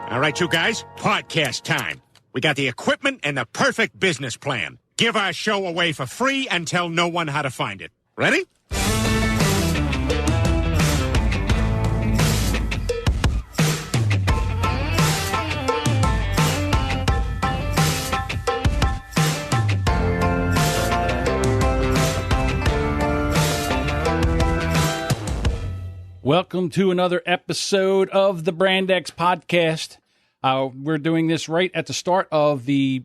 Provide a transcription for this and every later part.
All right, you guys, podcast time. We got the equipment and the perfect business plan. Give our show away for free and tell no one how to find it. Ready? Welcome to another episode of the Brand X podcast. We're doing this right at the start of the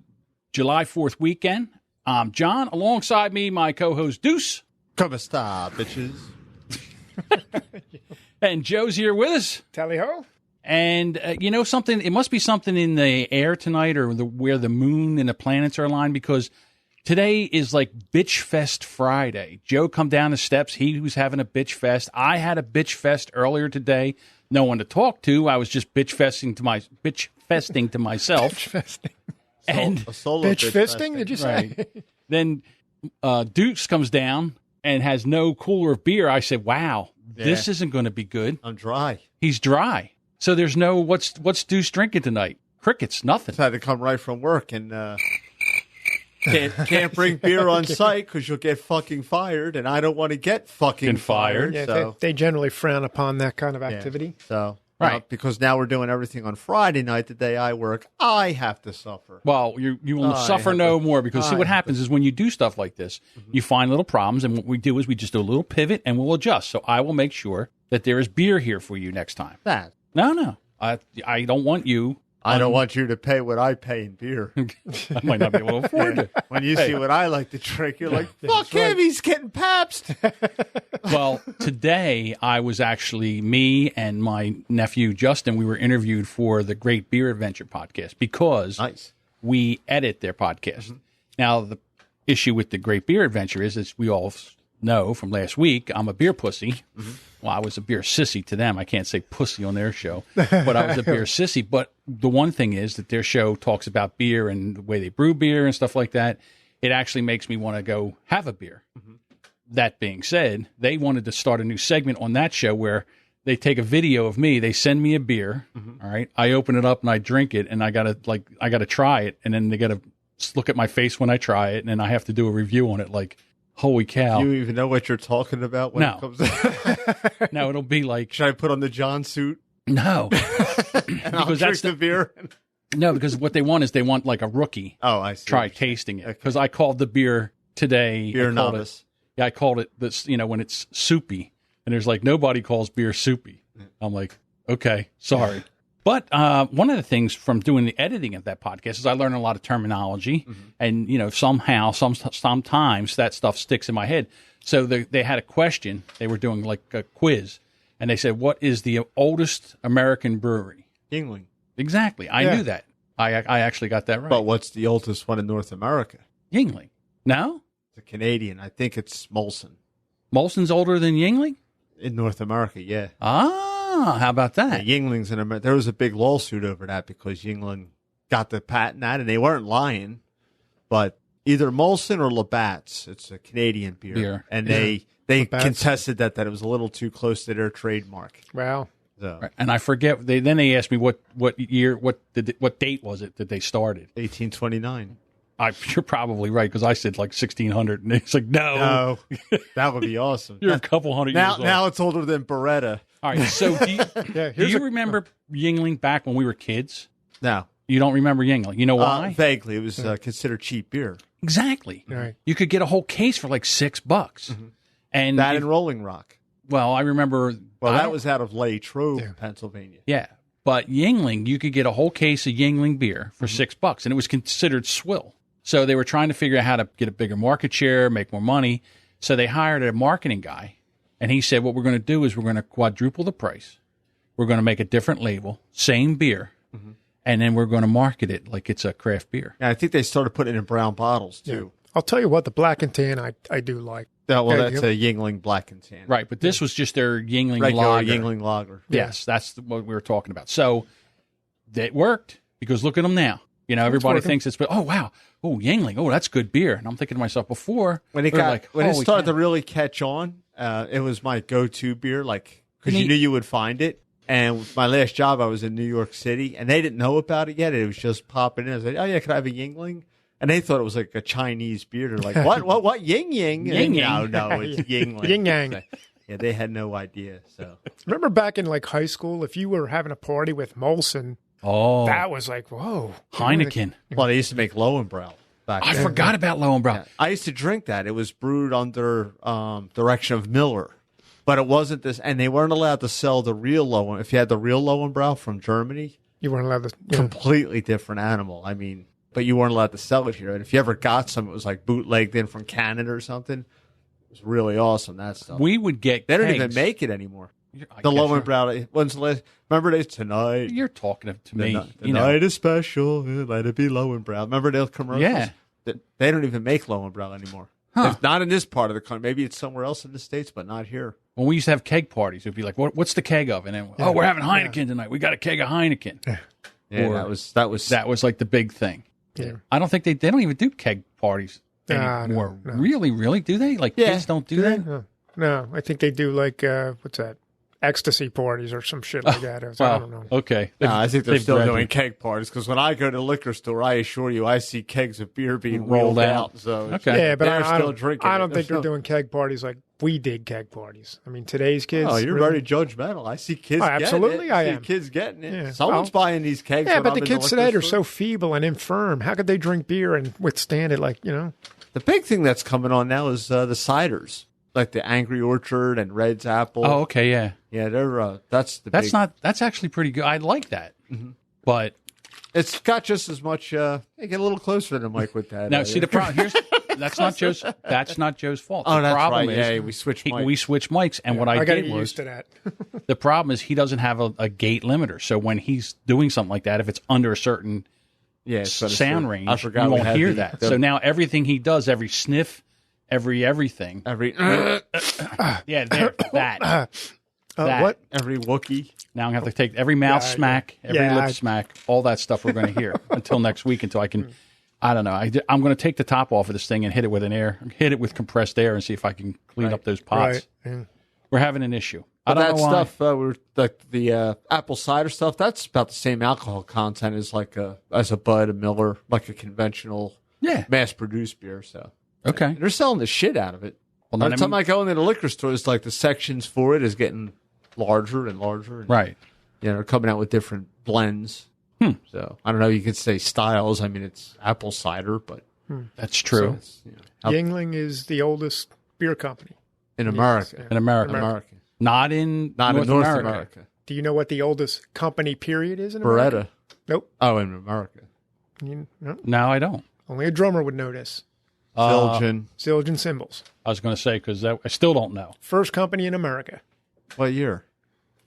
July 4th weekend. I'm John. Alongside me, my co-host Deuce. Come stop, bitches. And Joe's here with us. Tally-ho. And you know something? It must be something in the air tonight or where the moon and the planets are aligned, because today is like Bitch Fest Friday. Joe come down the steps. He was having a bitch fest. I had a bitch fest earlier today. No one to talk to. I was just bitch festing to myself. Bitch festing. And a solo bitch fisting, did you say? Right. Then Deuce comes down and has no cooler of beer. I said, wow, this isn't going to be good. I'm dry. He's dry. So there's no, what's Deuce drinking tonight? Crickets, nothing. I had to come right from work and can't bring beer on site because you'll get fucking fired, and I don't want to get fucking fired. Yeah, so. they generally frown upon that kind of activity. Yeah. So, right. Because now we're doing everything on Friday night, the day I work, I have to suffer. Well, you will suffer no more, because see what happens is when you do stuff like this, you find little problems, and what we do is we just do a little pivot and we'll adjust. So I will make sure that there is beer here for you next time. That. No. I don't want you. I don't want you to pay what I pay in beer. I might not be able to afford it. When you see what I like to drink, you're like, fuck him, he's getting Pabst. Well, today I was actually, me and my nephew Justin, we were interviewed for the Great Beer Adventure podcast, because we edit their podcast. Mm-hmm. Now, the issue with the Great Beer Adventure is, as we all know from last week, I'm a beer pussy. Mm-hmm. Well, I was a beer sissy to them. I can't say pussy on their show, but I was a beer sissy. But the one thing is that their show talks about beer and the way they brew beer and stuff like that. It actually makes me want to go have a beer. Mm-hmm. That being said, they wanted to start a new segment on that show where they take a video of me. They send me a beer. Mm-hmm. All right. I open it up and I drink it, and I gotta try it. And then they got to look at my face when I try it. And then I have to do a review on it. Like, holy cow. Do you even know what you're talking about when it comes out? No, it'll be like... Should I put on the John suit? No. Because that's the beer? No, because what they want is they want like a rookie. Oh, I see. Try tasting it. Because I called the beer today... Beer novice. I called it this, when it's soupy. And there's like, nobody calls beer soupy. I'm like, okay, sorry. But one of the things from doing the editing of that podcast is I learned a lot of terminology, and sometimes that stuff sticks in my head. So they had a question. They were doing like a quiz, and they said, "What is the oldest American brewery?" Yuengling. Exactly. I knew that. I actually got that right. But what's the oldest one in North America? Yuengling. No, it's a Canadian. I think it's Molson. Molson's older than Yuengling in North America. Yeah. How about that? Yeah, Yuengling's in America. There was a big lawsuit over that because Yuengling got the patent at it, and they weren't lying. But either Molson or Labatt's, it's a Canadian beer. And they contested that it was a little too close to their trademark. Wow. So. Right. And I forget. They asked me what year, what date was it that they started? 1829. You're probably right, because I said like 1600, and it's like, no. That would be awesome. You're a couple hundred years old. Now it's older than Beretta. All right, so do you remember Yuengling back when we were kids? No. You don't remember Yuengling. You know why? Vaguely. It was considered cheap beer. Exactly. Right. You could get a whole case for like $6. Mm-hmm. And that Rolling Rock. Well, I remember. Well, that was out of Latrobe, Pennsylvania. Yeah. But Yuengling, you could get a whole case of Yuengling beer for $6, and it was considered swill. So they were trying to figure out how to get a bigger market share, make more money. So they hired a marketing guy, and he said, what we're going to do is we're going to quadruple the price. We're going to make a different label, same beer, and then we're going to market it like it's a craft beer. Yeah, I think they started putting it in brown bottles, too. Yeah. I'll tell you what, the black and tan I do like. Well, that's a Yuengling black and tan. Right, but this was just their Yuengling regular lager. Yuengling lager. Yes, that's what we were talking about. So it worked, because look at them now. Everybody thinks it's, oh, wow. Oh, Yuengling. Oh, that's good beer. And I'm thinking to myself before. When it started to really catch on, it was my go-to beer, because you knew you would find it. And my last job, I was in New York City, and they didn't know about it yet. It was just popping in. I was like, oh, yeah, could I have a Yingling? And they thought it was like a Chinese beer. They're like, what, Ying Ying? Ying Yang. No, it's Yingling. Yin Yang. Yeah, they had no idea. So Remember back in like high school, if you were having a party with Molson, that was like, whoa. Heineken. Well, they used to make Lowenbrau back I then. forgot about Lowenbrau. Yeah. I used to drink that. It was brewed under direction of Miller. But it wasn't this, and they weren't allowed to sell the real Lowen. If you had the real Lowenbrau from Germany, You weren't allowed to. completely different animal. I mean, but you weren't allowed to sell it here. And if you ever got some, it was like bootlegged in from Canada or something. It was really awesome, that stuff. We would get They don't kegs. even make it anymore. I The guess Lowenbrau, when's the last, remember they, tonight, You're talking to the, me. the you know. night is special, let it be Lowenbrau. Remember those commercials? Yeah. They don't even make Lowenbrau anymore. Huh. If not in this part of the country. Maybe it's somewhere else in the States, but not here. When we used to have keg parties, it'd be like, "What's the keg of?" And then, "Oh, we're having Heineken tonight. We got a keg of Heineken." Yeah, Or- that was like the big thing. Yeah. I don't think they don't even do keg parties anymore. No. Really? Do they? Like Yeah. kids don't do that? No, I think they do like, what's that? Ecstasy parties or some shit like that. I don't know. Okay. No, I think they're They've still doing graduated. keg parties because when I go to the liquor store, I assure you, I see kegs of beer being rolled out. So Okay. Yeah, but they're I still don't, drinking. I don't it. think they're doing keg parties like we did keg parties. I mean, today's kids. Oh, you're really- very judgmental. I see kids. Oh, getting absolutely, it. I see am. kids getting it. Yeah. Someone's buying these kegs. Yeah, when but I'm the in kids liquor today are store. so feeble and infirm. How could they drink beer and withstand it? Like, The big thing that's coming on now is the ciders, like the Angry Orchard and Red's Apple. Oh, okay, yeah. Yeah, they're that's the. That's big, not. That's actually pretty good. I like that. But It's got just as much. Hey, get a little closer to the mic with that. now, see the problem here's that's not Joe's. That's not Joe's fault. Oh, the that's problem right. is Yeah, we switched mics. we switched mics, and what I I got to did get was used to that. the problem is he doesn't have a gate limiter. So when he's doing something like that, if it's under a certain it's better sound still. range, I forgot you we won't had hear the- that. the- So now everything he does, every sniff, everything, every yeah, there, that. That. What? every Wookiee. Now I'm going to have to take every mouth smack, every lip smack, all that stuff we're going to hear until next week until I can, I don't know. I'm going to take the top off of this thing and hit it with compressed air and see if I can clean up those pots. Right. Yeah. We're having an issue. But I don't that know why. stuff, we're the apple cider stuff. That's about the same alcohol content as as a Bud, a Miller, like a conventional, mass-produced beer. So Okay. they're selling the shit out of it. Well, By then the I time mean- I go into the liquor store, it's like the sections for it is getting larger and larger. And, Right. they're coming out with different blends. So I don't know. You could say styles. I mean, it's apple cider, but That's true. it's, Yingling is the oldest beer company. in America, In America. America, Not in not North in North America. America. Do you know what the oldest company period is in America? Beretta. Nope. Oh, in America, No. No, I don't. Only a drummer would know this. Zildjian. Zildjian Cymbals. I was going to say because I still don't know. First company in America. What year?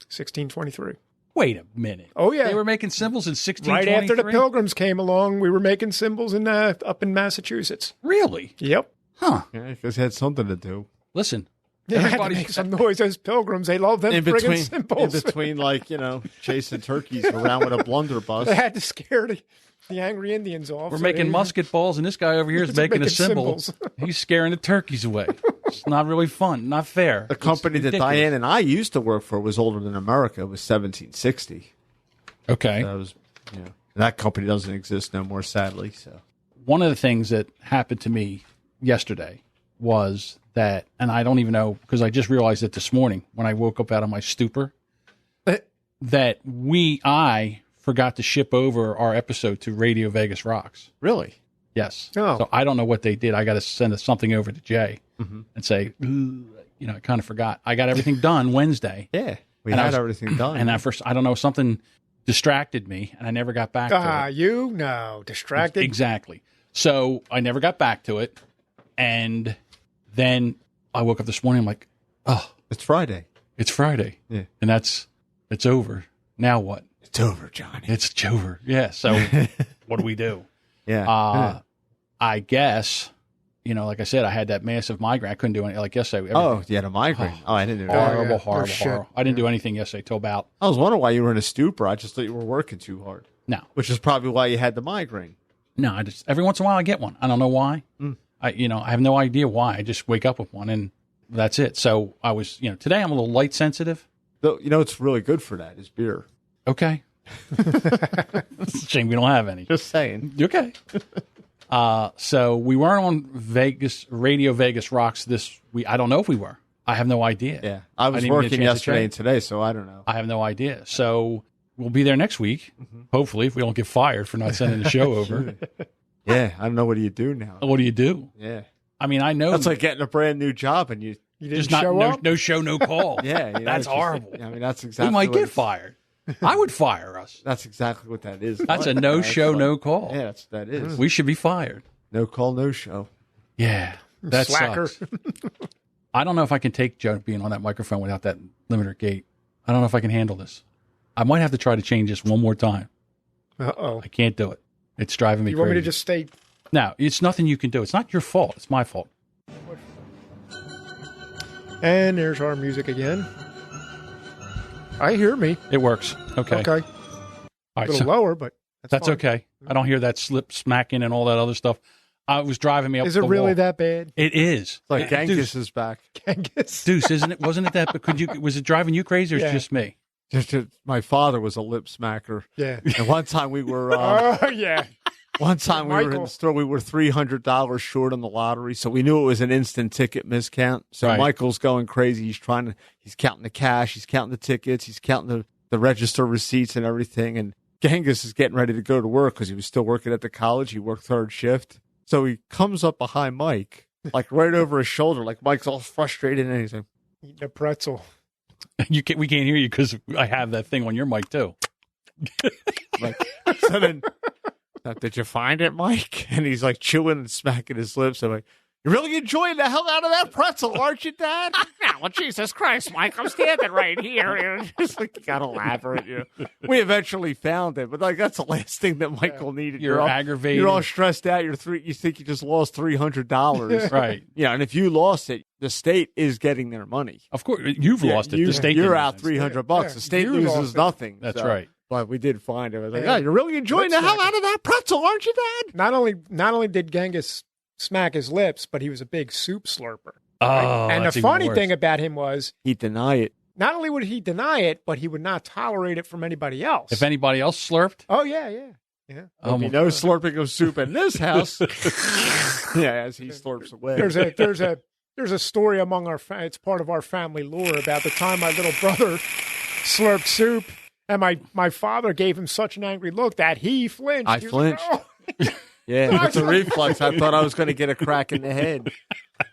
1623. Wait a minute. Oh, yeah. They were making cymbals in 1623? Right after the Pilgrims came along, we were making cymbals in up in Massachusetts. Really? Yep. Huh. Yeah, because it had something to do. Listen, They had to everybody's make some noise as Pilgrims. They love them friggin' cymbals. in between, like chasing turkeys around with a blunderbuss. They had to scare the angry Indians off. we're so making they- musket balls, and this guy over here is making a making cymbal. cymbals. He's scaring the turkeys away. It's not really fun. Not fair. The company that Diane and I used to work for was older than America. It was 1760. Okay. That was, that company doesn't exist no more, sadly. So One of the things that happened to me yesterday was that, and I don't even know because I just realized it this morning when I woke up out of my stupor, that I forgot to ship over our episode to Radio Vegas Rocks. really, Yes. Oh. So I don't know what they did. I got to send something over to Jay and say, I kind of forgot. I got everything done Wednesday. yeah, we And I had was- everything done. And at first, I don't know, something distracted me and I never got back to it. You? No. Distracted? Exactly. So I never got back to it. And then I woke up this morning. I'm like, oh, it's Friday. it's Friday. Yeah. And it's over. Now what? It's over, Johnny. It's over. Yeah. So what do we do? Yeah. I guess, like I said, I had that massive migraine. I couldn't do anything. Like yesterday. Oh, you had a migraine. Oh, I didn't know that. Horrible, yeah. horrible, shit. horrible. I didn't do anything yesterday till about, I was wondering why you were in a stupor. I just thought you were working too hard, no. which is probably why you had the migraine. No, I just every once in a while I get one. I don't know why. I have no idea why. I just wake up with one and that's it. So I was, today I'm a little light sensitive. You know what's really good for that is beer. Okay. It's a shame we don't have any. Just saying. Okay. So we weren't on Radio Vegas Rocks this week. I don't know if we were. I have no idea. Yeah. I was working yesterday and today, so I don't know. I have no idea. So we'll be there next week, hopefully, if we don't get fired for not sending the show over. Yeah. I don't know. What do you do now? What do you do? Yeah. I mean, I know. That's like getting a brand new job and you didn't show up? No show, no call. Yeah. That's horrible. I mean, that's exactly we might get fired. I would fire us. That's exactly what that is. That's a no show, no call. Yeah, that is. We should be fired. No call, no show. Yeah. That Slacker. sucks. I don't know if I can take Joe being on that microphone without that limiter gate. I don't know if I can handle this. I might have to try to change this one more time. Uh-oh. I can't do it. It's driving me crazy. You want me to just stay? No, it's nothing you can do. It's not your fault. It's my fault. And there's our music again. I hear me. It works. Okay. Okay. All right, a little lower, but that's fine. Okay. I don't hear that slip smacking and all that other stuff. It was driving me up. Is it really wall. that bad? It is. It's like Genghis is back. Genghis. Deuce, isn't it? Wasn't it that? But was it driving you crazy or just me? My father was a lip smacker. Yeah. And one time we were. Oh yeah. One time we were in the store. We were $300 short on the lottery, so we knew it was an instant ticket miscount. So Michael's going crazy. He's counting the cash. He's counting the tickets. He's counting the register receipts and everything. And Genghis is getting ready to go to work because he was still working at the college. He worked third shift. So he comes up behind Mike, like right over his shoulder, like Mike's all frustrated and he's like, eating a pretzel. We can't hear you because I have that thing on your mic too. So then, did you find it, Mike? And he's like chewing and smacking his lips. I'm like, you're really enjoying the hell out of that pretzel, aren't you, Dad? Well, Jesus Christ, Mike, I'm standing right here. It's like, you got to elaborate. We eventually found it, but like that's the last thing that Michael needed. You're aggravated. You're all stressed out. You think you just lost $300. Right. Yeah, and if you lost it, the state is getting their money. Of course, you've lost it. The state you're out $300. The state loses nothing. That's right. But we did find it. I was like, you're really enjoying the hell out of that pretzel, aren't you, Dad? Not only did Genghis smack his lips, but he was a big soup slurper. Oh, and the funny thing about him was he'd deny it. Not only would he deny it, but he would not tolerate it from anybody else. If anybody else slurped? Oh, yeah. There'll be no slurping of soup in this house. Yeah, as he slurps away. There's a story among it's part of our family lore about the time my little brother slurped soup, and my father gave him such an angry look that he flinched. I flinched. Like, oh. Yeah, it's a reflex. I thought I was going to get a crack in the head.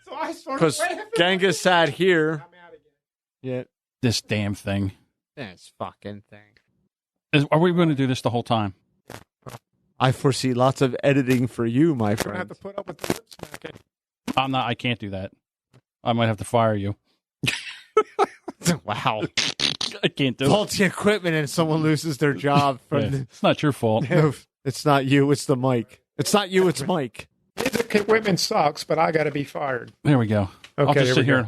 So I started because Genghis sat here. I'm out again. Yeah. This damn thing. This fucking thing. Are we going to do this the whole time? I foresee lots of editing for you, my friend. I have to put up with the lip smacking. I can't do that. I might have to fire you. Wow. I can't do Faulty equipment and someone loses their job. It's not your fault. No, it's not you. It's the mic. It's not you. It's Mike. The equipment sucks, but I got to be fired. There we go. Okay, I'll just sit here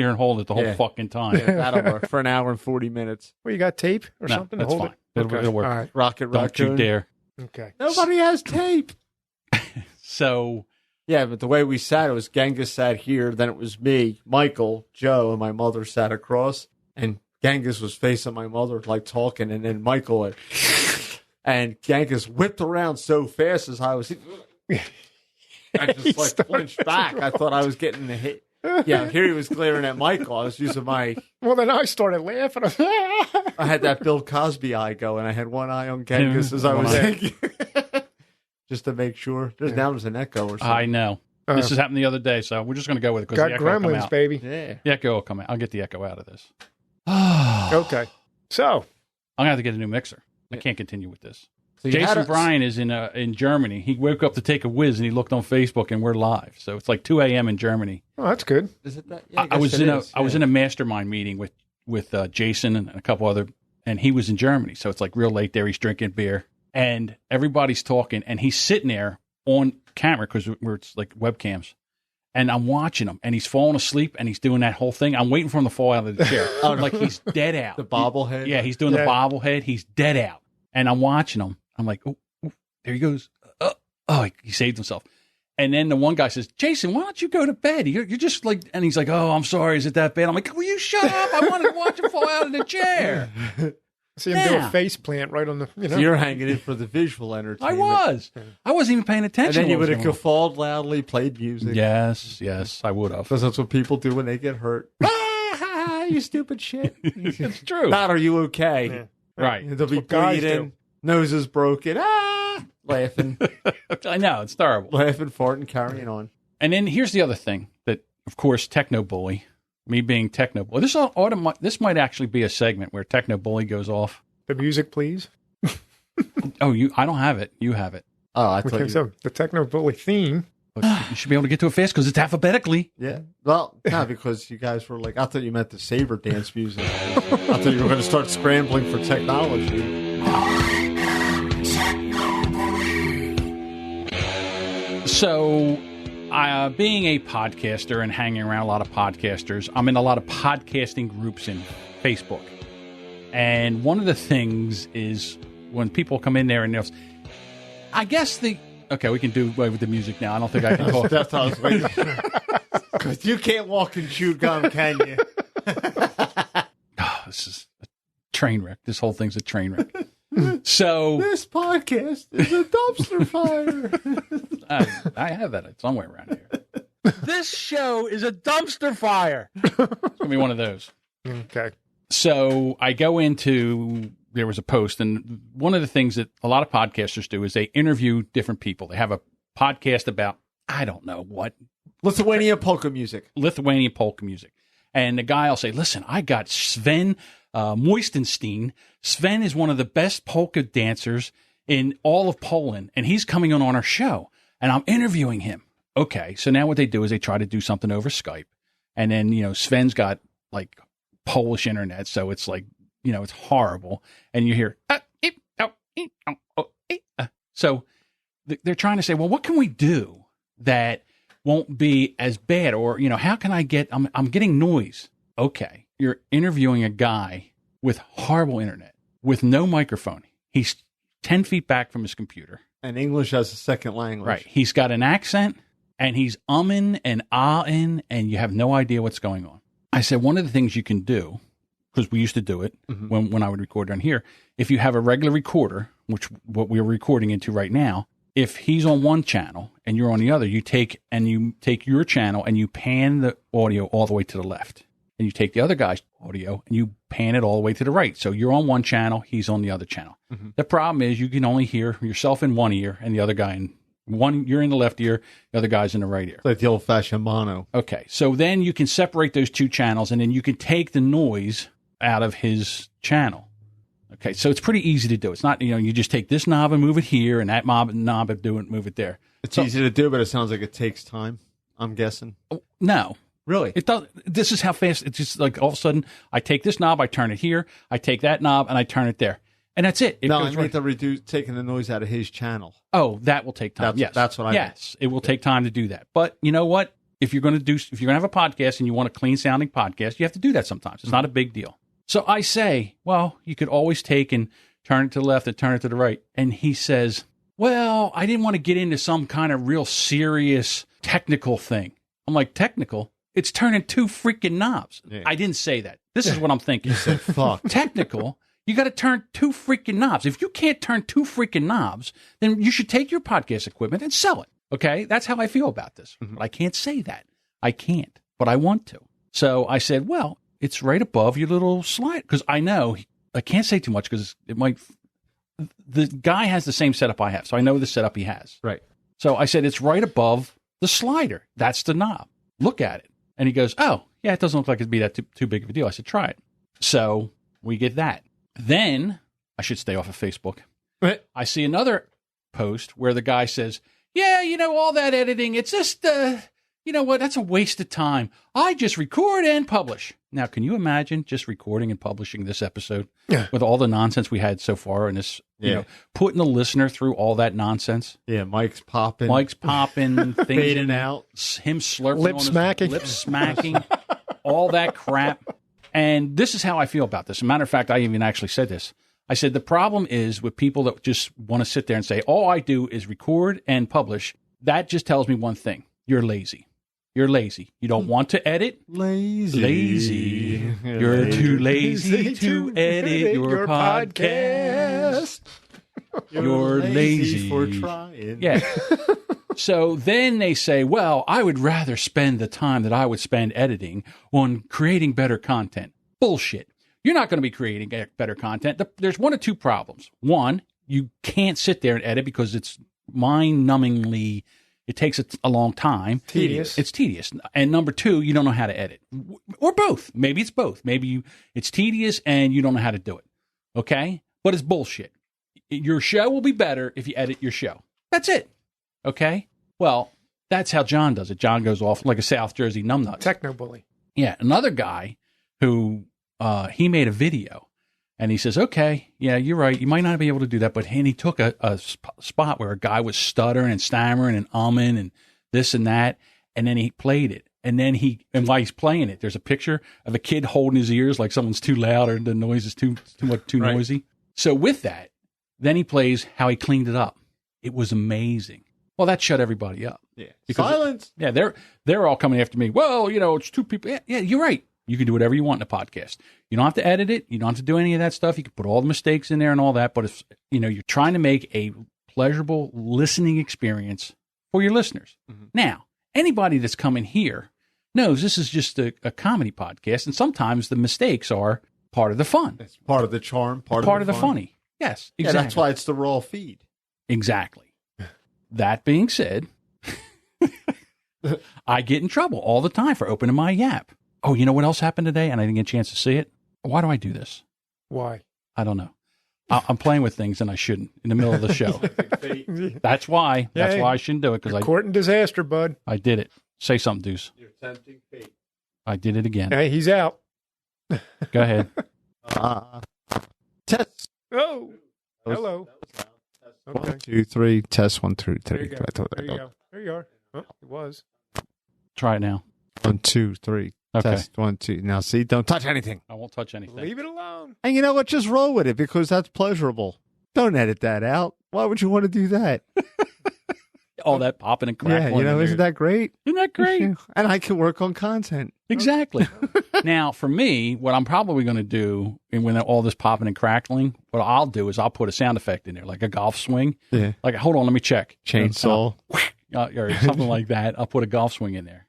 and hold it the whole fucking time. Yeah, that'll work for an hour and 40 minutes. Well, you got tape or something to that's hold fine. it? It'll work. All right. Rocket Don't raccoon. you dare. Okay. Nobody has tape. So. Yeah, but the way we sat, it was Genghis sat here, then it was me, Michael, Joe, and my mother sat across, and Genghis was facing my mother, like talking, and then Michael, and Genghis whipped around so fast as I was, I just like flinched back. I thought I was getting a hit. Yeah, here he was glaring at Michael. I was using my. Well, then I started laughing. I had that Bill Cosby eye going. I had one eye on Genghis as I was thinking. Just to make sure. Now there's an echo or something. I know. This has happened the other day, so we're just going to go with it. Got the Gremlins, baby. Yeah. The echo will come out. I'll get the echo out of this. Okay. So. I'm going to have to get a new mixer. I can't continue with this. So Jason Bryan is in Germany. He woke up to take a whiz, and he looked on Facebook, and we're live. So it's like 2 a.m. in Germany. Oh, that's good. Is it that? Yeah, I was in a mastermind meeting with Jason and a couple other, and he was in Germany. So it's like real late there. He's drinking beer, and everybody's talking, and he's sitting there on camera because it's like webcams. And I'm watching him, and he's falling asleep, and he's doing that whole thing. I'm waiting for him to fall out of the chair. Like he's dead out. The bobblehead? Yeah, he's doing the bobblehead. He's dead out. And I'm watching him. I'm like, oh, there he goes. He saved himself. And then the one guy says, Jason, why don't you go to bed? You're just like, and he's like, oh, I'm sorry. Is it that bad? I'm like, will you shut up? I wanted to watch him fall out of the chair. See him do a face plant right on the, So you're hanging in for the visual entertainment. I wasn't even paying attention. And then you would have guffawed loudly, played music. Yes, I would have. Because that's what people do when they get hurt. You stupid shit. It's true. Not are you okay? Yeah. Right. They'll be bleeding, nose is broken, laughing. I know, it's terrible. Laughing, farting, carrying on. And then here's the other thing that, of course, Techno Bully, me being Techno Bully, this might actually be a segment where Techno Bully goes off. The music, please. I don't have it. You have it. Oh, I thought so. The Techno Bully theme. You should be able to get to it fast because it's alphabetically. Yeah. Well, no, because you guys were like, I thought you meant the saber dance music. I thought you were going to start scrambling for technology. So, being a podcaster and hanging around a lot of podcasters, I'm in a lot of podcasting groups in Facebook. And one of the things is when people come in there and they'll, I guess okay, we can do away with the music now. I don't think I can talk. That's what I was waiting for. Because you can't walk and chew gum, can you? This is a train wreck. This whole thing's a train wreck. So this podcast is a dumpster fire. I have that somewhere around here. This show is a dumpster fire. It's gonna be one of those. Okay. So I go into, there was a post, and one of the things that a lot of podcasters do is they interview different people. They have a podcast about, I don't know what. Lithuanian polka music. And the guy will say, listen, I got Sven Moistenstein. Sven is one of the best polka dancers in all of Poland, and he's coming on our show, and I'm interviewing him. Okay, so now what they do is they try to do something over Skype, and then, Sven's got, like, Polish internet, so it's like, it's horrible, and you hear, so they're trying to say, well, what can we do that won't be as bad, or, how can I get, I'm getting noise. Okay, you're interviewing a guy with horrible internet, with no microphone. He's 10 feet back from his computer. And English as a second language. Right. He's got an accent, and he's umming and ahhing, and you have no idea what's going on. I said, one of the things you can do, because we used to do it when I would record on here, if you have a regular recorder, which what we're recording into right now, if he's on one channel and you're on the other, you take your channel and you pan the audio all the way to the left. And you take the other guy's audio and you pan it all the way to the right. So you're on one channel, he's on the other channel. Mm-hmm. The problem is you can only hear yourself in one ear and the other guy in one. You're in the left ear, the other guy's in the right ear. Like the old-fashioned mono. Okay, so then you can separate those two channels, and then you can take the noise out of his channel. Okay, so it's pretty easy to do. It's not, you just take this knob and move it here, and that knob and move it there. It's easy to do, but it sounds like it takes time, I'm guessing. No. Really? It does. This is how fast, it's just like all of a sudden, I take this knob, I turn it here, I take that knob, and I turn it there. And that's it. No, I mean to reduce taking the noise out of his channel. Oh, that will take time. That's what I mean. Yes, it will take time to do that. But you know what? If you're going to have a podcast and you want a clean sounding podcast, you have to do that sometimes. It's not a big deal. So I say, well, you could always take and turn it to the left and turn it to the right. And he says, well, I didn't want to get into some kind of real serious technical thing. I'm like, technical? It's turning two freaking knobs. Yeah. I didn't say that. This is what I'm thinking. You said, fuck. Technical? You got to turn two freaking knobs. If you can't turn two freaking knobs, then you should take your podcast equipment and sell it. Okay? That's how I feel about this. Mm-hmm. But I can't say that. I can't, but I want to. So I said, well, it's right above your little slide. Because I know, I can't say too much because it might, the guy has the same setup I have. So I know the setup he has. Right. So I said, it's right above the slider. That's the knob. Look at it. And he goes, oh, yeah, it doesn't look like it'd be that too big of a deal. I said, try it. So we get that. Then, I should stay off of Facebook. I see another post where the guy says, yeah, all that editing, it's just, you know what, that's a waste of time. I just record and publish. Now, can you imagine just recording and publishing this episode with all the nonsense we had so far in this, putting the listener through all that nonsense? Yeah, Mike's popping, things fading out, him slurping lip smacking, all that crap. And this is how I feel about this. As a matter of fact, I even actually said this. I said the problem is with people that just want to sit there and say, all I do is record and publish. that just tells me one thing. You're lazy. You're lazy. You don't want to edit. Lazy. You're too lazy to edit your podcast. You're lazy for trying. Yeah. So then they say, well, I would rather spend the time that I would spend editing on creating better content. Bullshit. You're not going to be creating better content. There's one or two problems. One, you can't sit there and edit because it's mind-numbingly, it takes a long time. Tedious. It's tedious. And number two, you don't know how to edit. Or both. Maybe it's both. Maybe it's tedious and you don't know how to do it. Okay? But it's bullshit. Your show will be better if you edit your show. That's it. Okay? Well, that's how John does it. John goes off like a South Jersey numbnut. Techno bully. Yeah. Another guy who he made a video and he says, okay, yeah, you're right. You might not be able to do that. But he took a spot where a guy was stuttering and stammering and umming and this and that. And then he played it. And then while he's playing it, there's a picture of a kid holding his ears like someone's too loud or the noise is too noisy. So with that, then he plays how he cleaned it up. It was amazing. Well, that shut everybody up. Yeah. Silence. They're all coming after me. Well, it's two people. Yeah, you're right. You can do whatever you want in a podcast. You don't have to edit it. You don't have to do any of that stuff. You can put all the mistakes in there and all that. But if you're trying to make a pleasurable listening experience for your listeners. Mm-hmm. Now, anybody that's coming here knows this is just a comedy podcast, and sometimes the mistakes are part of the fun. It's part of the charm. Part of the funny. Yes, exactly. Yeah, that's why it's the raw feed. Exactly. That being said, I get in trouble all the time for opening my Yap. Oh, you know what else happened today? And I didn't get a chance to see it. Why do I do this? Why? I don't know. I'm playing with things and I shouldn't in the middle of the show. That's why. That's why I shouldn't do it. Because courting disaster, bud. I did it. Say something, Deuce. You're tempting fate. I did it again. Hey, he's out. Go ahead. Test. Oh, hello. Okay. 1, 2, 3. Test 1, 2, 3. There you go. There you are. Oh, it was. Try it now. 1, 2, 3. Okay. Test 1, 2. Now, see, don't touch anything. I won't touch anything. Leave it alone. And you know what? Just roll with it because that's pleasurable. Don't edit that out. Why would you want to do that? All that popping and crackling. Yeah, isn't that great? Isn't that great? And I can work on content. Exactly. Now, for me, what I'm probably going to do, and when all this popping and crackling, what I'll do is I'll put a sound effect in there, like a golf swing. Yeah. Like, hold on, let me check. Chainsaw. Or something like that. I'll put a golf swing in there.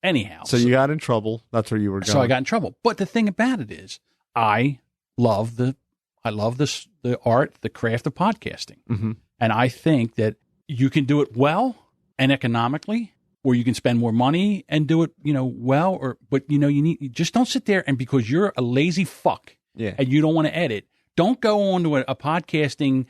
Anyhow. So you got in trouble. That's where you were going. So I got in trouble. But the thing about it is, I love the art, the craft of podcasting. Mm-hmm. And I think that you can do it well and economically, or you can spend more money and do it, well, but you just don't sit there and because you're a lazy fuck and you don't want to edit, don't go on to a podcasting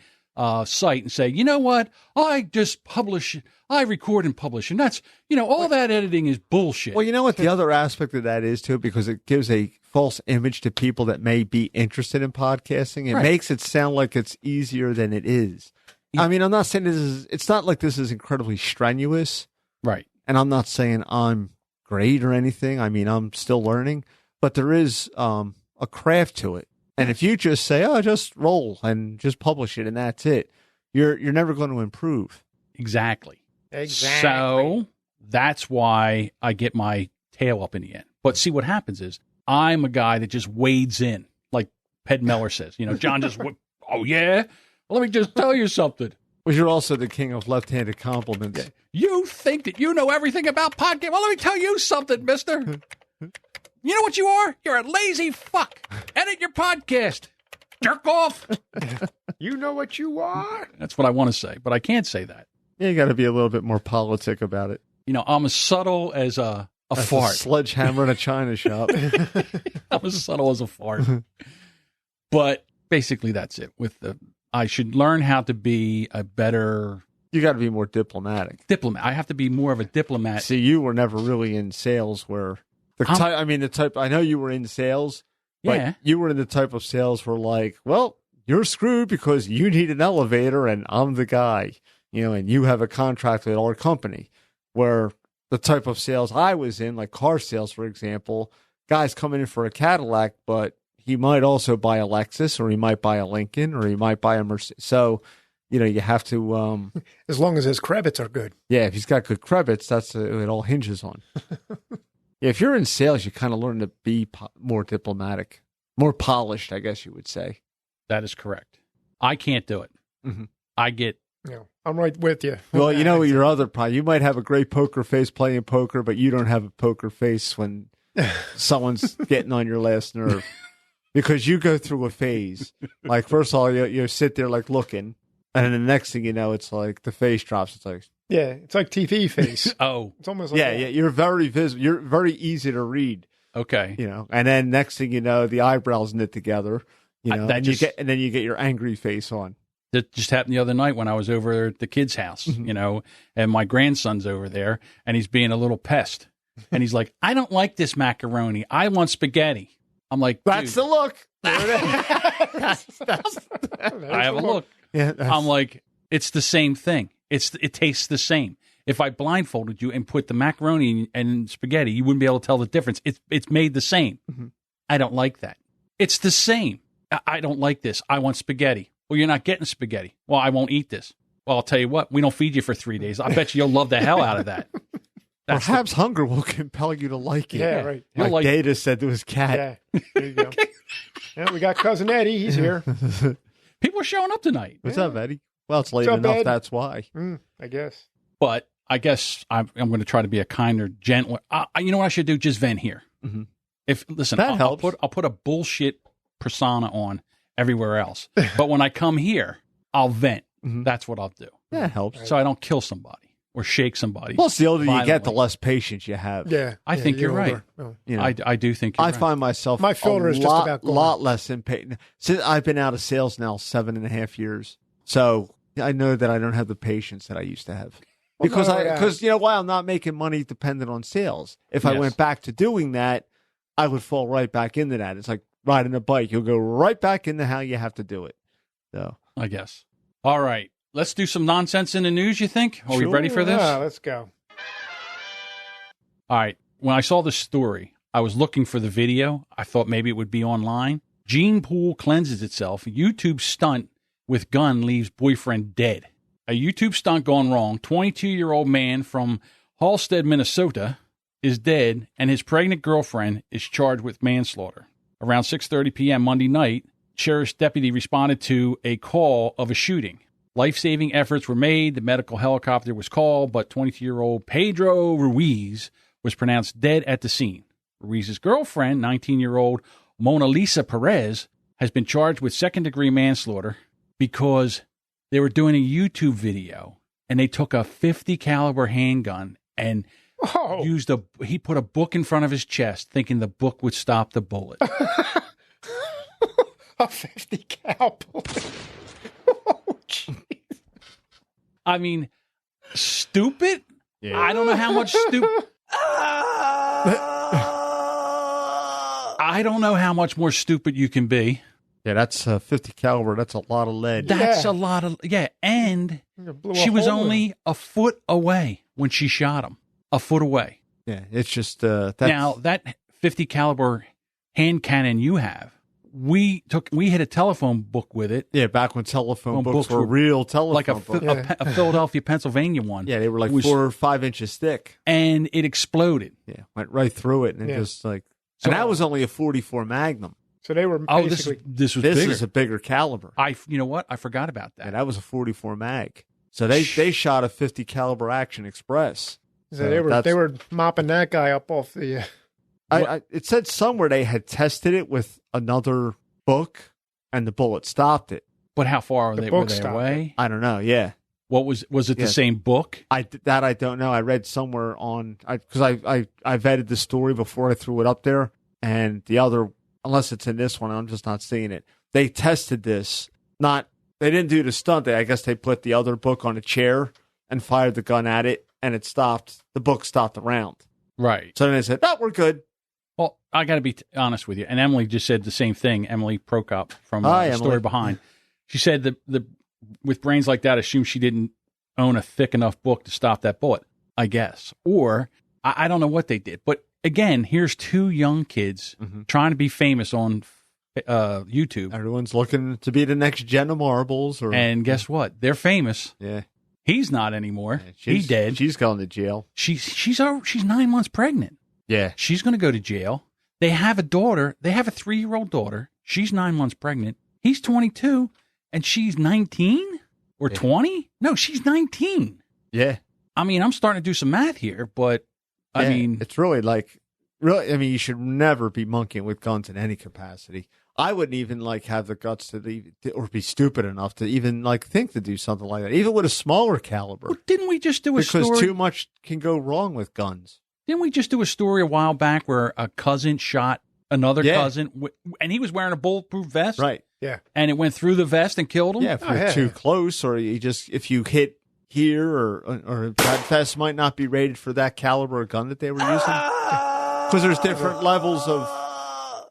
site and say, you know what, I just publish, I record and publish. And that's, all that editing is bullshit. Well, you know what the other aspect of that is too, because it gives a false image to people that may be interested in podcasting. It makes it sound like it's easier than it is. I mean, I'm not saying it's not like this is incredibly strenuous. Right. And I'm not saying I'm great or anything. I mean, I'm still learning, but there is a craft to it. And if you just say, oh, just roll and just publish it and that's it, you're never going to improve. Exactly. So that's why I get my tail up in the end. But see, what happens is I'm a guy that just wades in, like Ped Meller says. John just, oh, yeah? Well, let me just tell you something. Well, you're also the king of left-handed compliments. Yeah. You think that you know everything about podcast? Well, let me tell you something, mister. You know what you are? You're a lazy fuck. Edit your podcast. Jerk off. You know what you are? That's what I want to say, but I can't say that. Yeah, you got to be a little bit more politic about it. I'm as subtle as a fart. A sledgehammer in a china shop. I'm as subtle as a fart. But basically that's it. I should learn how to be a better... You got to be more diplomatic. I have to be more of a diplomat. See, you were never really in sales where... I know you were in sales, but you were in the type of sales where like, well, you're screwed because you need an elevator and I'm the guy, and you have a contract with our company. Where the type of sales I was in, like car sales, for example, guys coming in for a Cadillac, but he might also buy a Lexus or he might buy a Lincoln or he might buy a Mercedes. So you have to. As long as his credits are good. Yeah, if he's got good credits, that's it all hinges on. Yeah, if you're in sales, you kind of learn to be more diplomatic, more polished, I guess you would say. That is correct. I can't do it. Mm-hmm. I get. I'm right with you. Well, you know your other problem. You might have a great poker face playing poker, but you don't have a poker face when someone's getting on your last nerve. Because you go through a phase. Like, first of all, you sit there, like, looking. And then the next thing you know, it's like the face drops. It's like... Yeah, it's like TV face. Oh. It's almost like... Yeah, you're very visible. You're very easy to read. Okay. And then next thing you know, the eyebrows knit together. And then you get your angry face on. That just happened the other night when I was over at the kid's house, and my grandson's over there, and he's being a little pest. And he's like, I don't like this macaroni. I want spaghetti. I'm like, that's the look. I have a look. Yeah, I'm like, it's the same thing. It tastes the same. If I blindfolded you and put the macaroni and spaghetti, you wouldn't be able to tell the difference. It's made the same. Mm-hmm. I don't like that. It's the same. I don't like this. I want spaghetti. Well, you're not getting spaghetti. Well, I won't eat this. Well, I'll tell you what. We don't feed you for 3 days. I bet you'll love the hell out of that. Perhaps hunger will compel you to like it. Yeah, right. Like Data said to his cat. Yeah, there you go. Yeah, we got Cousin Eddie. He's here. People are showing up tonight. What's up, Eddie? Well, it's late enough. Ed? That's why. I guess. But I guess I'm going to try to be a kinder, gentler. You know what I should do? Just vent here. Mm-hmm. I'll put a bullshit persona on everywhere else. But when I come here, I'll vent. Mm-hmm. That's what I'll do. Yeah, it helps. So I don't kill somebody or shake somebody. Plus, the older you get, the less patience you have. Yeah, I think you're right. Oh. I do think you're right. I find myself my filter is just about a lot less impatient. Since I've been out of sales now 7.5 years, so I know that I don't have the patience that I used to have. Because you know why? I'm not making money dependent on sales. If I went back to doing that, I would fall right back into that. It's like riding a bike. You'll go right back into how you have to do it. So I guess. All right. Let's do some nonsense in the news, you think? Are we ready for this? Yeah, let's go. All right. When I saw this story, I was looking for the video. I thought maybe it would be online. Gene pool cleanses itself. YouTube stunt with gun leaves boyfriend dead. A YouTube stunt gone wrong. 22-year-old man from Halstead, Minnesota is dead, and his pregnant girlfriend is charged with manslaughter. Around 6:30 p.m. Monday night, sheriff's deputy responded to a call of a shooting. Life-saving efforts were made. The medical helicopter was called, but 22-year-old Pedro Ruiz was pronounced dead at the scene. Ruiz's girlfriend, 19-year-old Mona Lisa Perez, has been charged with second-degree manslaughter because they were doing a YouTube video, and they took a .50 caliber handgun and he put a book in front of his chest, thinking the book would stop the bullet. A .50 cal bullet. I mean, stupid? Yeah. I don't know how much stupid. I don't know how much more stupid you can be. Yeah, that's a .50 caliber. That's a lot of lead. That's a lot of, and she was only a foot away when she shot him. A foot away. Yeah, it's just, now, that .50 caliber hand cannon you have, we hit a telephone book with it. Yeah, back when telephone books were real telephone books. Like a Philadelphia, Pennsylvania one. Yeah, they were like 4 or 5 inches thick. And it exploded. Yeah, went right through it. And just like, and that was only a .44 Magnum. So they were basically... This is a bigger caliber. You know what? I forgot about that. Yeah, that was a .44 mag. So they shot a .50 caliber Action Express. So they were mopping that guy up off the... it said somewhere they had tested it with another book, and the bullet stopped it. But how far were they away? I don't know. Yeah. What was it? The same book? I don't know. I read somewhere because I vetted the story before I threw it up there, and the other, unless it's in this one, I'm just not seeing it. They tested this. They didn't do the stunt. I guess they put the other book on a chair and fired the gun at it, and it stopped. The book stopped the round. Right. So then they said, "No, we're good." Well, I got to be honest with you. And Emily just said the same thing. Emily Prokop from the Story Behind. She said that with brains like that, assume she didn't own a thick enough book to stop that bullet, I guess. Or I don't know what they did. But again, here's 2 young kids trying to be famous on YouTube. Everyone's looking to be the next Jenna Marbles. And guess what? They're famous. Yeah. He's not anymore. Yeah, He's dead. She's going to jail. She's 9 months pregnant. Yeah. She's going to go to jail. They have a daughter. They have a 3-year-old daughter. She's 9 months pregnant. He's 22, and she's 19 or 20? No, she's 19. Yeah. I mean, I'm starting to do some math here, but I mean, it's really you should never be monkeying with guns in any capacity. I wouldn't even have the guts to leave, or be stupid enough to even think to do something like that, even with a smaller caliber. Well, didn't we just do a story? Because too much can go wrong with guns. Didn't we just do a story a while back where a cousin shot another cousin, and he was wearing a bulletproof vest? Right. Yeah. And it went through the vest and killed him? Yeah, if you're too close, or if you hit here, or that vest might not be rated for that caliber of gun that they were using. Because there's different levels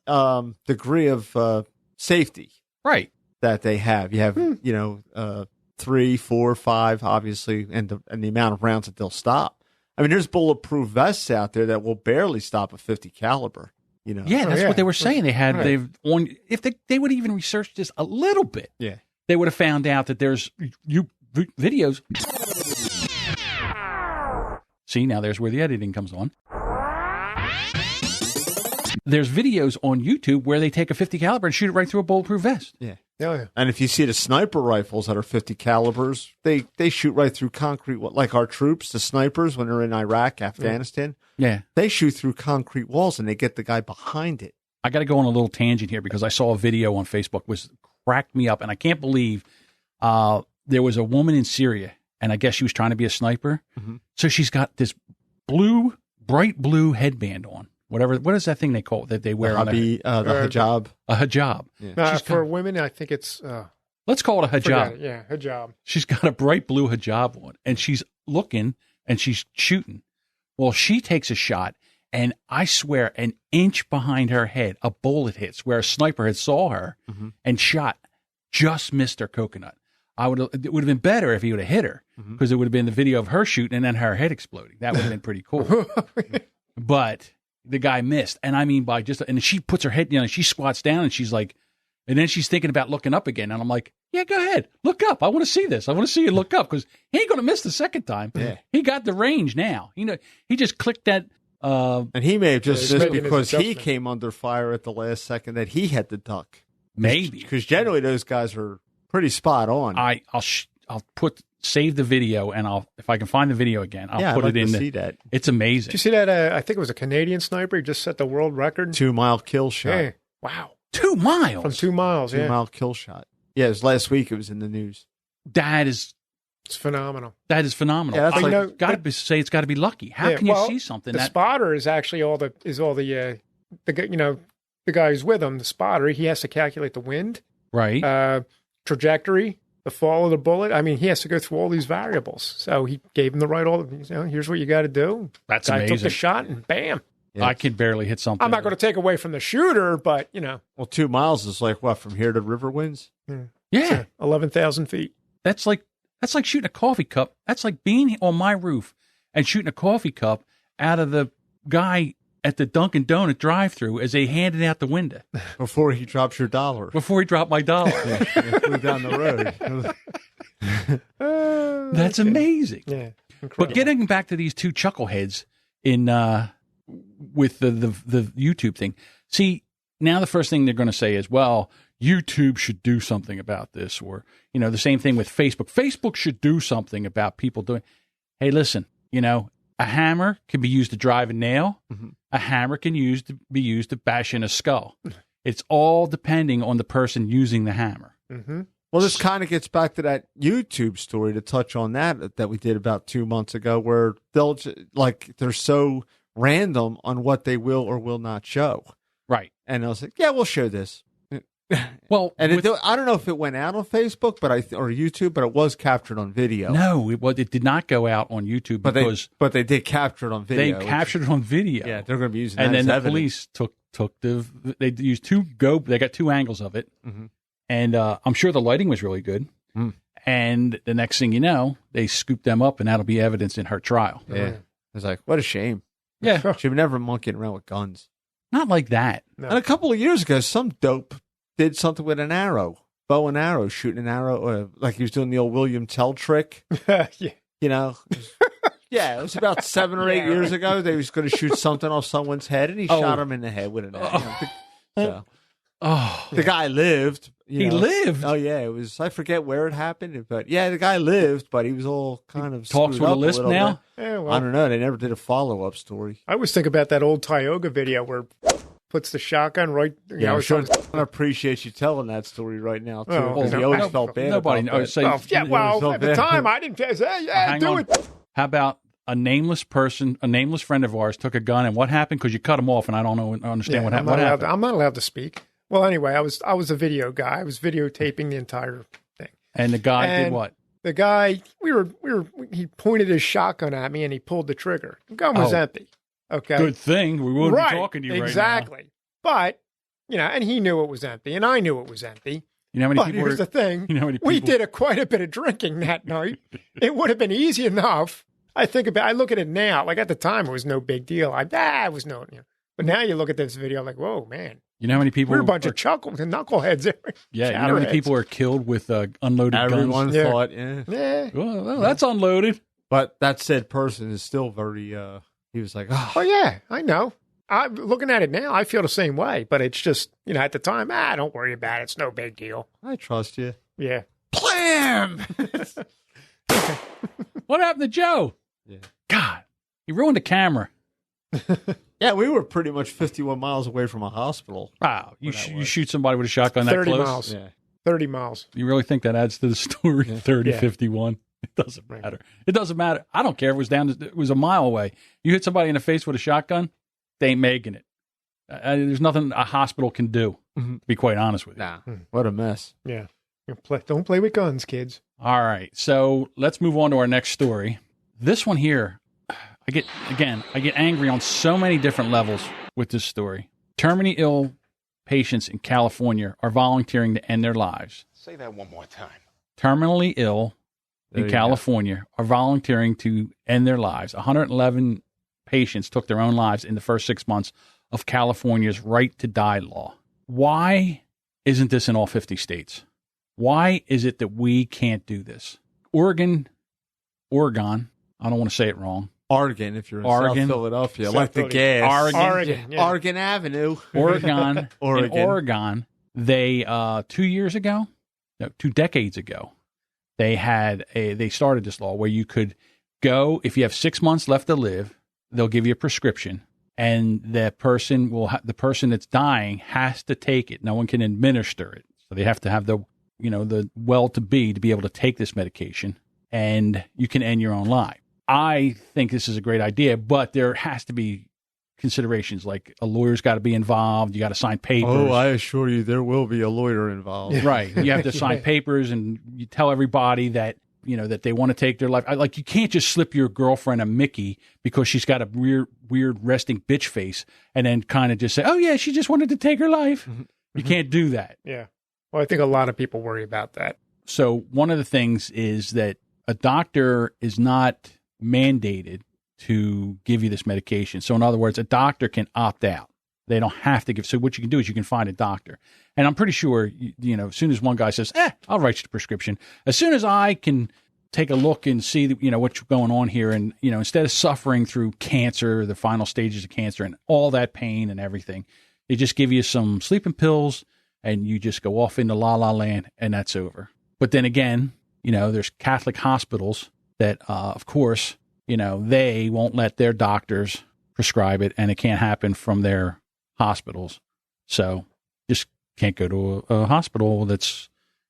of degree of safety. Right. That they have. You have, 3, 4, 5, obviously, and the amount of rounds that they'll stop. I mean, there's bulletproof vests out there that will barely stop a 50 caliber. Yeah, that's what they were saying. They had if they would even research this a little bit. Yeah, they would have found out that there's videos. See, now there's where the editing comes on. There's videos on YouTube where they take a 50 caliber and shoot it right through a bulletproof vest. Yeah. Oh, yeah. And if you see the sniper rifles that are 50 calibers, they shoot right through concrete. Like our troops, the snipers, when they're in Iraq, Afghanistan, they shoot through concrete walls and they get the guy behind it. I got to go on a little tangent here because I saw a video on Facebook was cracked me up, and I can't believe there was a woman in Syria, and I guess she was trying to be a sniper. Mm-hmm. So she's got this bright blue headband on. What is that thing they call it that they wear on the hijab? A hijab. Yeah. For women, I think it's... let's call it a hijab. Yeah, hijab. She's got a bright blue hijab on, and she's looking, and she's shooting. Well, she takes a shot, and I swear, an inch behind her head, a bullet hits where a sniper had saw her and shot, just missed her coconut. It would have been better if he would have hit her, because it would have been the video of her shooting and then her head exploding. That would have been pretty cool. But... the guy missed. And I mean, and she puts her head, she squats down and she's like, and then she's thinking about looking up again. And I'm like, yeah, go ahead. Look up. I want to see this. I want to see you look up because he ain't going to miss the second time. Yeah. He got the range now. He just clicked that. And he may have just missed because he came under fire at the last second that he had to duck. Maybe. Because generally those guys are pretty spot on. I'll save the video, and if I can find the video again, I'll put it in. See that. It's amazing. Did you see that? I think it was a Canadian sniper. He just set the world record. 2-mile kill shot. Yeah. Wow. 2 miles? From 2 miles, 2-mile kill shot. Yeah, it was last week. It was in the news. It's phenomenal. That is phenomenal. Yeah, it's got to be lucky. How can you see something? The spotter is actually all the guy who's with him. The spotter, he has to calculate the wind, right? Trajectory. The fall of the bullet. I mean, he has to go through all these variables. So he gave him the right here's what you got to do. That's guy amazing. Took the shot and bam. Yeah. I can barely hit something. I'm not going to take away from the shooter, but Well, 2 miles is like what, from here to Riverwinds? Yeah. 11,000 feet. That's like shooting a coffee cup. That's like being on my roof and shooting a coffee cup out of the guy at the Dunkin' Donut drive-thru as they handed out the window. Before he drops your dollar. Before he dropped my dollar. Flew down the road. That's amazing. Yeah, incredible. But getting back to these two chuckleheads with the YouTube thing. See, now the first thing they're going to say is, well, YouTube should do something about this. Or, the same thing with Facebook. Facebook should do something about people doing. Hey, listen, a hammer can be used to drive a nail. Mm-hmm. A hammer can be used to bash in a skull. It's all depending on the person using the hammer. Mm-hmm. Well, this kind of gets back to that YouTube story to touch on that we did about 2 months ago, where they're so random on what they will or will not show. Right. And I was like, yeah, we'll show this. Well, and I don't know if it went out on Facebook, or YouTube, but it was captured on video. No, it did not go out on YouTube but they did capture it on video. They captured it on video. Yeah, they're going to be using that. And then the evidence. police they used they got 2 angles of it, and I'm sure the lighting was really good. Mm. And the next thing you know, they scooped them up, and that'll be evidence in her trial. Yeah, I was like, what a shame. Yeah, she would never monkeying around with guns. Not like that. No. And a couple of years ago, some dope did something with an arrow, bow and arrow, shooting an arrow, like he was doing the old William Tell trick. Yeah. You know? Yeah, it was about 7 or 8 years ago. They was going to shoot something off someone's head, and he shot him in the head with an arrow. The guy lived. He lived? Oh, yeah. It was, I forget where it happened, but yeah, the guy lived, but he was all kind of talks with a lisp now? Yeah, well, I don't know. They never did a follow-up story. I always think about that old Tioga video where puts the shotgun right. I'm sure I appreciate you telling that story right now, too, because he always felt bad. Nobody knows. So at the time, I didn't say, do it. How about a nameless person, a nameless friend of ours took a gun, and what happened? Because you cut him off, and I don't understand what happened. I'm not allowed to speak. Well, anyway, I was a video guy. I was videotaping the entire thing. And the guy did what? The guy, he pointed his shotgun at me and he pulled the trigger. The gun was empty. Okay. Good thing. We wouldn't be talking to you right now. Exactly. But, and he knew it was empty and I knew it was empty. You know how many people here's the thing. We did quite a bit of drinking that night. It would have been easy enough. I look at it now. Like at the time, it was no big deal. It was no, But now you look at this video like, whoa, man. You know how many people we're a bunch of knuckleheads there. Yeah, you know how many people are killed with unloaded guns? Everyone thought, yeah. Well, that's unloaded. But that said person is still very, he was like, oh, yeah, I know. I'm looking at it now, I feel the same way. But it's just, at the time, don't worry about it. It's no big deal. I trust you. Yeah. Blam! What happened to Joe? Yeah. God, he ruined the camera. Yeah, we were pretty much 51 miles away from a hospital. Wow, you shoot somebody with a shotgun that 30 close? Miles. Yeah. 30 miles. You really think that adds to the story? Yeah. 30, 51. It doesn't matter. It doesn't matter. I don't care if it was a mile away. You hit somebody in the face with a shotgun, they ain't making it. There's nothing a hospital can do, to be quite honest with you. Nah, what a mess. Yeah. Don't play with guns, kids. All right, so let's move on to our next story. This one here, I get angry on so many different levels with this story. Terminally ill patients in California are volunteering to end their lives. Say that one more time. Terminally ill in California are volunteering to end their lives. 111 patients took their own lives in the first 6 months of California's right to die law. Why isn't this in all 50 states? Why is it that we can't do this? Oregon, I don't want to say it wrong. Oregon, if you're in South Philadelphia, like the gas. Oregon Avenue. Oregon, they 2 decades ago, they started this law where you could go, if you have 6 months left to live, they'll give you a prescription, and the person that's dying has to take it. No one can administer it, so they have to have the well-to-be to be able to take this medication, and you can end your own life. I think this is a great idea, but there has to be considerations, like a lawyer's got to be involved. You got to sign papers. Oh, I assure you, there will be a lawyer involved. Right. You have to sign papers, and you tell everybody that, that they want to take their life. Like, you can't just slip your girlfriend a Mickey because she's got a weird resting bitch face and then kind of just say, oh, yeah, she just wanted to take her life. Mm-hmm. You can't do that. Yeah. Well, I think a lot of people worry about that. So one of the things is that a doctor is not mandated to give you this medication. So in other words, a doctor can opt out. They don't have to give. So what you can do is you can find a doctor. And I'm pretty sure, as soon as one guy says, I'll write you the prescription. As soon as I can take a look and see, what's going on here. And, instead of suffering through cancer, the final stages of cancer and all that pain and everything, they just give you some sleeping pills and you just go off into la-la land and that's over. But then again, there's Catholic hospitals that, of course, they won't let their doctors prescribe it, and it can't happen from their hospitals. So just can't go to a hospital that's,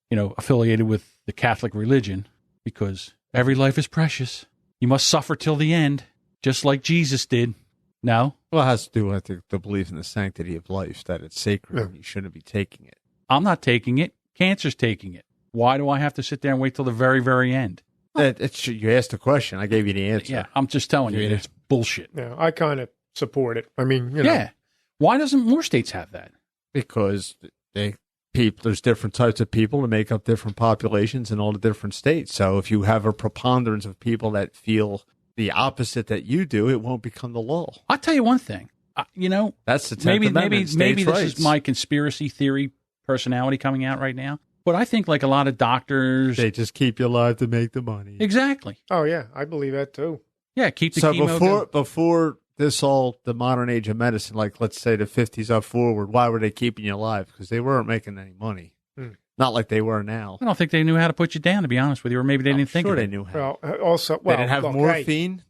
affiliated with the Catholic religion, because every life is precious. You must suffer till the end, just like Jesus did. No? Well, it has to do with the belief in the sanctity of life, that it's sacred and you shouldn't be taking it. I'm not taking it. Cancer's taking it. Why do I have to sit there and wait till the very, very end? You asked the question. I gave you the answer. Yeah, I'm just telling you, it's bullshit. Yeah, I kind of support it. I mean, Yeah. Why doesn't more states have that? Because there's different types of people to make up different populations in all the different states. So if you have a preponderance of people that feel the opposite that you do, it won't become the law. I'll tell you one thing. That's the 10th Amendment, maybe this is my conspiracy theory personality coming out right now. But I think like a lot of doctors, they just keep you alive to make the money. Exactly. Oh yeah, I believe that too. Yeah, keep the chemo before this the modern age of medicine, like let's say the 50s up forward, why were they keeping you alive? Because they weren't making any money. Not like they were now. I don't think they knew how to put you down, to be honest with you, or maybe they didn't think of it. They knew how. Well, they didn't have morphine.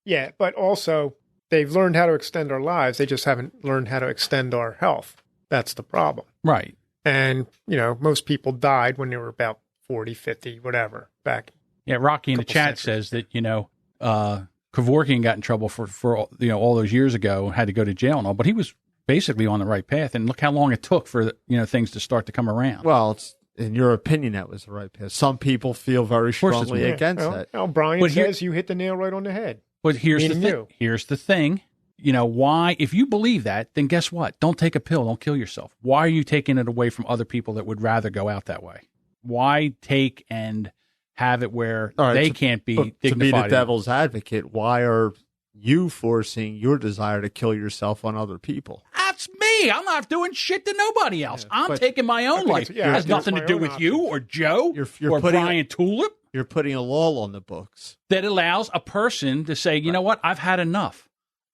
Yeah, but also they've learned how to extend our lives. They just haven't learned how to extend our health. That's the problem. Right. And, most people died when they were about 40, 50, whatever, back. Yeah, Rocky in the chat says that, Kevorkian got in trouble for all those years ago, had to go to jail and all, but he was basically on the right path. And look how long it took for, things to start to come around. Well, it's, in your opinion, that was the right path. Some people feel very strongly against that. Well, Brian says you hit the nail right on the head. But here's the thing. Here's the thing. Why? If you believe that, then guess what? Don't take a pill. Don't kill yourself. Why are you taking it away from other people that would rather go out that way? Why take and have it where they can't be dignified? To be the devil's advocate, why are you forcing your desire to kill yourself on other people? That's me. I'm not doing shit to nobody else. I'm taking my own life. It has nothing to do with you or Joe or Brian Tulip. You're putting a law on the books that allows a person to say, you know what? I've had enough.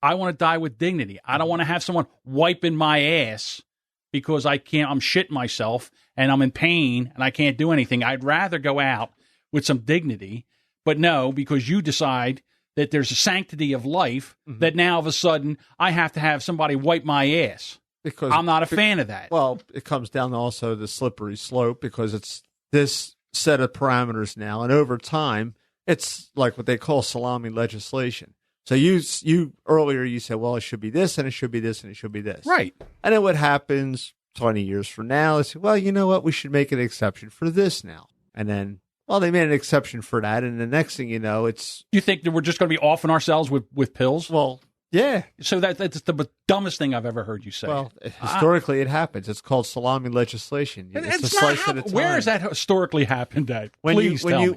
I want to die with dignity. I don't want to have someone wiping my ass because I'm shitting myself and I'm in pain and I can't do anything. I'd rather go out with some dignity. But no, because you decide that there's a sanctity of life that now all of a sudden I have to have somebody wipe my ass. Because I'm not a fan of that. Well, it comes down to also the slippery slope because it's this set of parameters now. And over time, it's like what they call salami legislation. So you earlier you said, well, it should be this and it should be this and it should be this. Right. And then what happens 20 years from now is, well, you know what? We should make an exception for this now. And then, well, they made an exception for that. And the next thing you know, it's... You think that we're just going to be offing ourselves with pills? Well, yeah. So that's the dumbest thing I've ever heard you say. Well, historically it happens. It's called salami legislation. It's a slice at a time. Where has that historically happened at? Please tell me.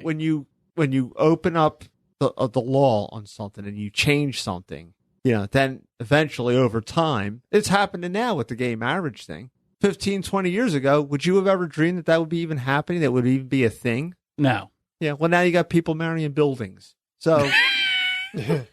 When you open up the law on something and you change something, then eventually over time, it's happening now with the gay marriage thing. 15, 20 years ago, would you have ever dreamed that would be even happening? That would even be a thing? No. Yeah. Well, now you got people marrying buildings. So. Yeah,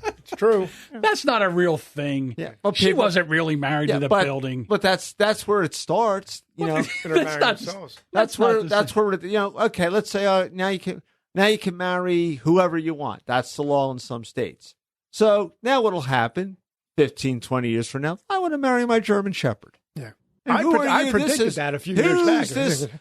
it's true. That's not a real thing. Yeah. Well, she wasn't really married to the building. But that's where it starts. That's where okay, let's say now you can marry whoever you want. That's the law in some states. So now what'll happen 15, 20 years from now? I want to marry my German Shepherd. Yeah. I predicted that a few years back.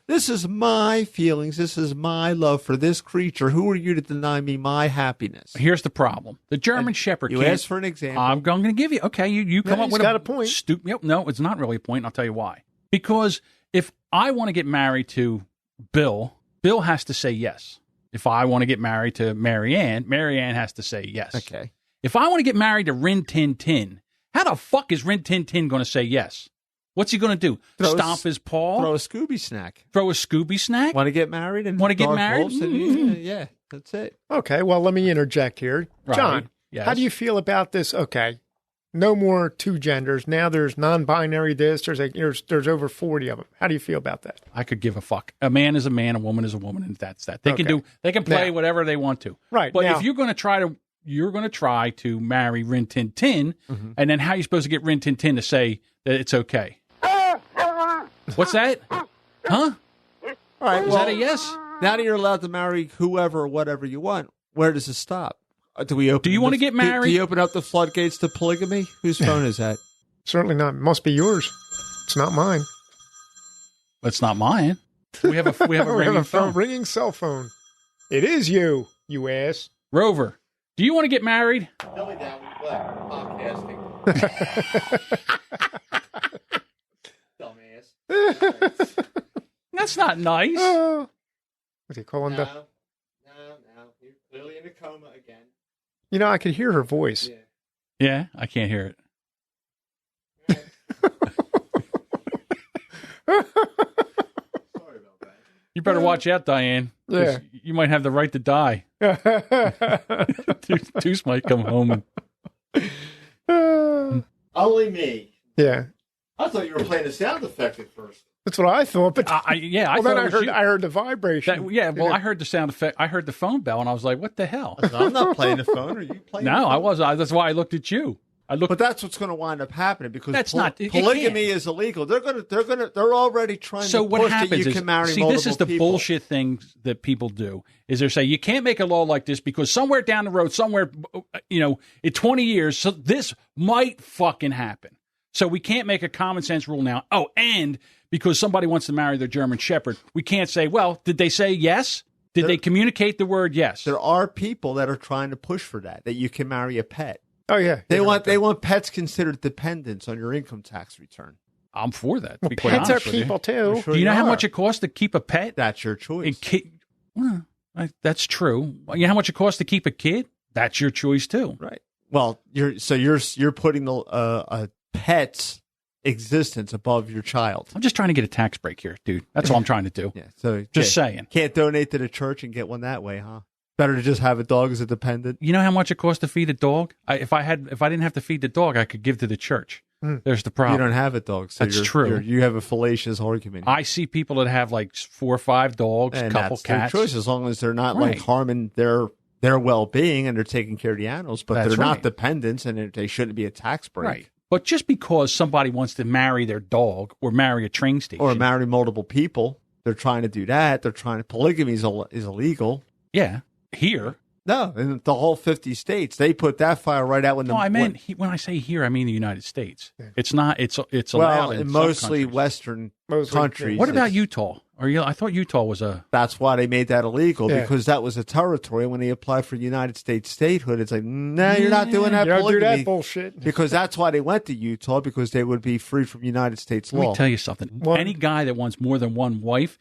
This is my feelings. This is my love for this creature. Who are you to deny me my happiness? Here's the problem. The German Shepherd. You asked for an example. I'm going to give you. Okay, you come up with a point. No, it's not really a point. And I'll tell you why. Because if I want to get married to Bill has to say yes. If I want to get married to Marianne has to say yes. Okay. If I want to get married to Rin Tin Tin, how the fuck is Rin Tin Tin going to say yes? What's he going to do? Stomp his paw? Throw a Scooby snack. Throw a Scooby snack? Want to get married? Yeah, that's it. Okay, well, let me interject here. Right. John, how do you feel about this? Okay, no more two genders. Now there's non-binary this. There's over 40 of them. How do you feel about that? I could give a fuck. A man is a man, a woman is a woman, and that's that. They can play whatever they want to. Right. But if you're going to try to marry Rin Tin Tin, and then how are you supposed to get Rin Tin Tin to say that it's okay? What's that? Huh? All right. Is that a yes? Now that you're allowed to marry whoever or whatever you want, where does it stop? Do you want to get married? Do you open up the floodgates to polygamy? Whose phone is that? Certainly not. It must be yours. It's not mine. It's not mine. We have a ringing phone. Ringing cell phone. It is you ass. Rover, do you want to get married? Tell me that. Podcasting. That's not nice. What do you call him? No. You're clearly in a coma again. I could hear her voice. Yeah, I can't hear it. Sorry about that. You better watch out, Diane. Yeah. You might have the right to die. Deuce might come home. Only me. Yeah. I thought you were playing a sound effect at first. That's what I thought. But I then I heard the vibration. I heard the sound effect. I heard the phone bell, and I was like, "What the hell?" I'm not playing the phone. Are you playing? No, I wasn't. That's why I looked at you. But that's what's going to wind up happening because polygamy is illegal. They're already trying to push that you can marry multiple people. This is the bullshit thing that people do. Is they say you can't make a law like this because somewhere down the road, somewhere, in 20 years, so this might fucking happen. So we can't make a common sense rule now. Oh, and because somebody wants to marry their German Shepherd, we can't say, well, did they say yes? Did they communicate the word yes? There are people that are trying to push for that you can marry a pet. Oh yeah, they want pets considered dependents on your income tax return. I'm for that. Well, pets are people too. Sure. Do you know how much it costs to keep a pet? That's your choice. That's true. You know how much it costs to keep a kid? That's your choice too. Right. Well, you're putting a pet's existence above your child. I'm just trying to get a tax break here, dude. That's all I'm trying to do. Yeah. So just saying. Can't donate to the church and get one that way, huh? Better to just have a dog as a dependent. You know how much it costs to feed a dog? If I didn't have to feed the dog, I could give to the church. There's the problem. You don't have a dog, so that's true. You have a fallacious argument. I see people that have like 4 or 5 dogs, a couple that's cats. Their choice, as long as they're not like harming their well-being and they're taking care of the animals, but they're not dependents and they shouldn't be a tax break. Right. But just because somebody wants to marry their dog or marry a train station or marry multiple people, they're trying to do that. Polygamy is illegal. Yeah, here. No, in the whole 50 states, they put that fire right out when the. No, I meant when I say here, I mean the United States. Yeah. It's not. It's allowed in mostly Western countries. What about Utah? I thought Utah was a. That's why they made that illegal because that was a territory. When they applied for United States statehood, it's like, no, you're not doing that. You don't polygamy. do that bullshit. Because that's why they went to Utah because they would be free from United States law. Let me tell you something. Any guy that wants more than one wife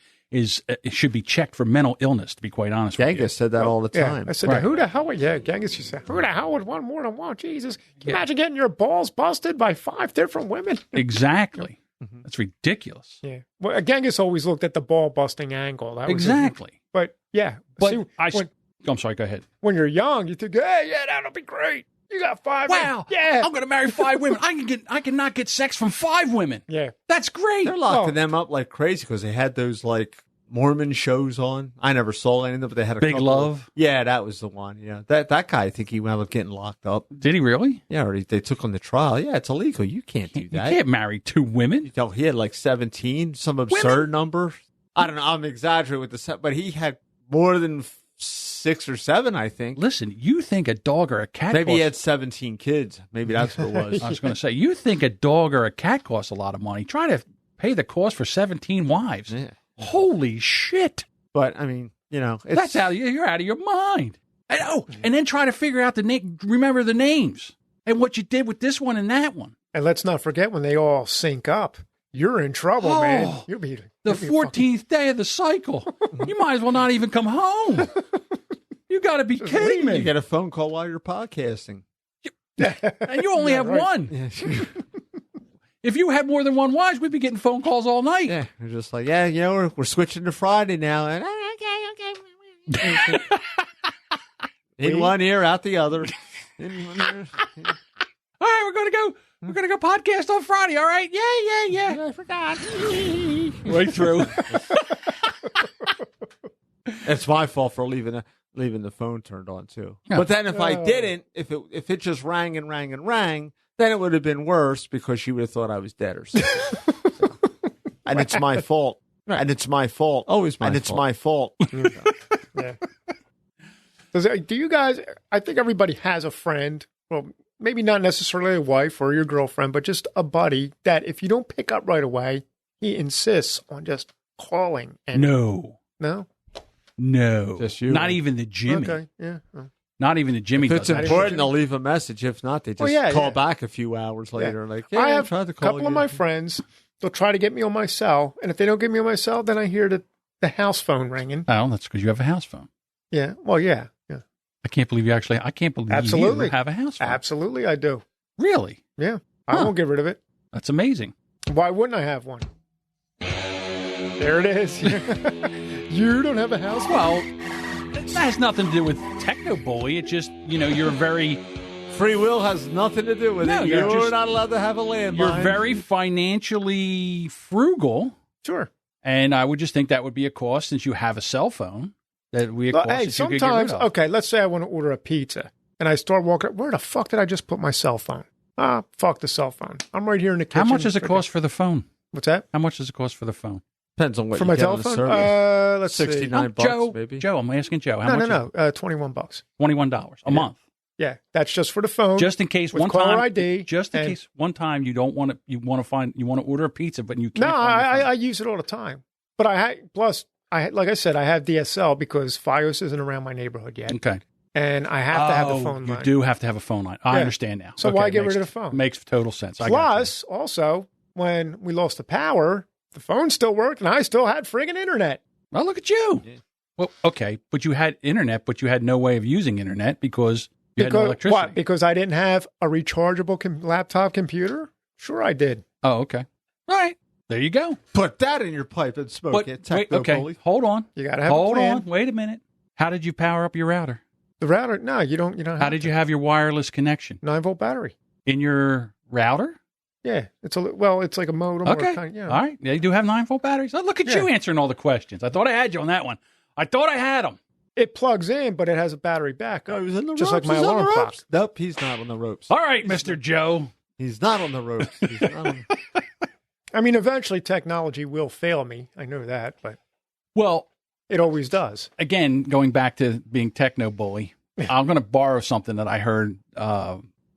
should be checked for mental illness, to be quite honest with you. Genghis said that all the time. I said, who the hell would, Genghis used to say, who the hell would want more than one? Jesus. Can you imagine getting your balls busted by 5 different women? Exactly. That's ridiculous. Yeah. Well, Genghis always looked at the ball busting angle. That was exactly. But yeah. But I'm sorry, go ahead. When you're young, you think, hey, yeah, that'll be great. You got 5 Wow. women. Yeah. I'm going to marry 5 women. I can not get sex from 5 women. Yeah. That's great. They're locking them up like crazy because they had those like Mormon shows on. I never saw any of them, but they had a Big Love. Yeah, that was the one. Yeah, that guy, I think he wound up getting locked up. Did he really? Yeah, or they took on the trial. Yeah, it's illegal. You can't do that. You can't marry 2 women. He had like 17, some absurd number. I don't know. I'm exaggerating with the set, but he had more than 6 or 7, I think. Listen, you think a dog or a cat? Maybe he had 17 kids. Maybe that's what it was. I was going to say, you think a dog or a cat costs a lot of money? Try to pay the cost for 17 wives. Yeah. Holy shit! But I mean, that's how you're out of your mind. And then try to figure out remember the names and what you did with this one and that one. And let's not forget when they all sync up, you're in trouble, man. You'll be the 14th day of the cycle. You might as well not even come home. You got to be kidding me! You get a phone call while you're podcasting, and you only have one. Yeah. If you had more than one wife, we'd be getting phone calls all night. Yeah, we're just like, we're switching to Friday now. And okay. In one ear, out the other. In one ear. Yeah. All right, we're gonna go podcast on Friday. All right, yeah. I forgot. Right through. It's my fault for leaving the phone turned on too. Yeah. But then if I didn't, if it just rang and rang and rang, then it would have been worse because she would have thought I was dead or something. And it's my fault. Right. And it's my fault. Always my fault. And it's my fault. Yeah. Do you guys, I think everybody has a friend, well, maybe not necessarily a wife or your girlfriend, but just a buddy that if you don't pick up right away, he insists on just calling. And No. Just you. Not even the Jimmy. Okay, yeah. Not even the Jimmy. If it's important, they'll leave a message. If not, they just call back a few hours later. Yeah. Like, I have tried to a call couple of my friends. They'll try to get me on my cell, and if they don't get me on my cell, then I hear the house phone ringing. Oh, that's because you have a house phone. Yeah. Well, yeah. I can't believe you have a house phone. Absolutely, I do. Really? Yeah. I won't get rid of it. That's amazing. Why wouldn't I have one? There it is. You don't have a house phone? Well, that has nothing to do with techno bully. It just, you're very... Free will has nothing to do with it. You're not allowed to have a landline. You're very financially frugal. Sure. And I would just think that would be a cost since you have a cell phone. That we cost hey, that sometimes, you could get rid of. okay, let's say I want to order a pizza and I start walking. Where the fuck did I just put my cell phone? Fuck the cell phone. I'm right here in the kitchen. How much does it cost for the phone? What's that? How much does it cost for the phone? Depends on what For you my get on the telephone? service. Let's 69 see. bucks, maybe. Joe, I'm asking Joe. How much? No. $21. $21 a month. Yeah, that's just for the phone. Just in case with one caller time, ID, just in case one time you don't want to, you want to order a pizza, but you can't. No, I use it all the time. But like I said, I have DSL because FiOS isn't around my neighborhood yet. Okay. And I have to have the phone line. You do have to have a phone line. I understand now. So why get rid of the phone? Makes total sense. Plus, also, when we lost the power, the phone still worked, and I still had friggin' internet. Well, look at you. Yeah. Well, okay, but you had internet, but you had no way of using internet because you had no electricity. What? Because I didn't have a rechargeable laptop computer? Sure, I did. Oh, okay. All right. There you go. Put that in your pipe and smoke it. Wait, okay. Bully. Hold on. You got to have a plan. Hold on. Wait a minute. How did you power up your router? The router? No, you don't. How did you have your wireless connection? 9-volt battery. In your router? Yeah. It's like a modem. Okay. All right. They do have 9-volt batteries. Oh, look at you answering all the questions. I thought I had you on that one. I thought I had them. It plugs in, but it has a battery backup. Oh, he was in the just ropes. like my alarm clock. Nope, he's not on the ropes. All right, Mr. Joe. He's not on the ropes. He's not on... I mean, eventually technology will fail me. I know that, but it always does. Again, going back to being techno bully, I'm going to borrow something that I heard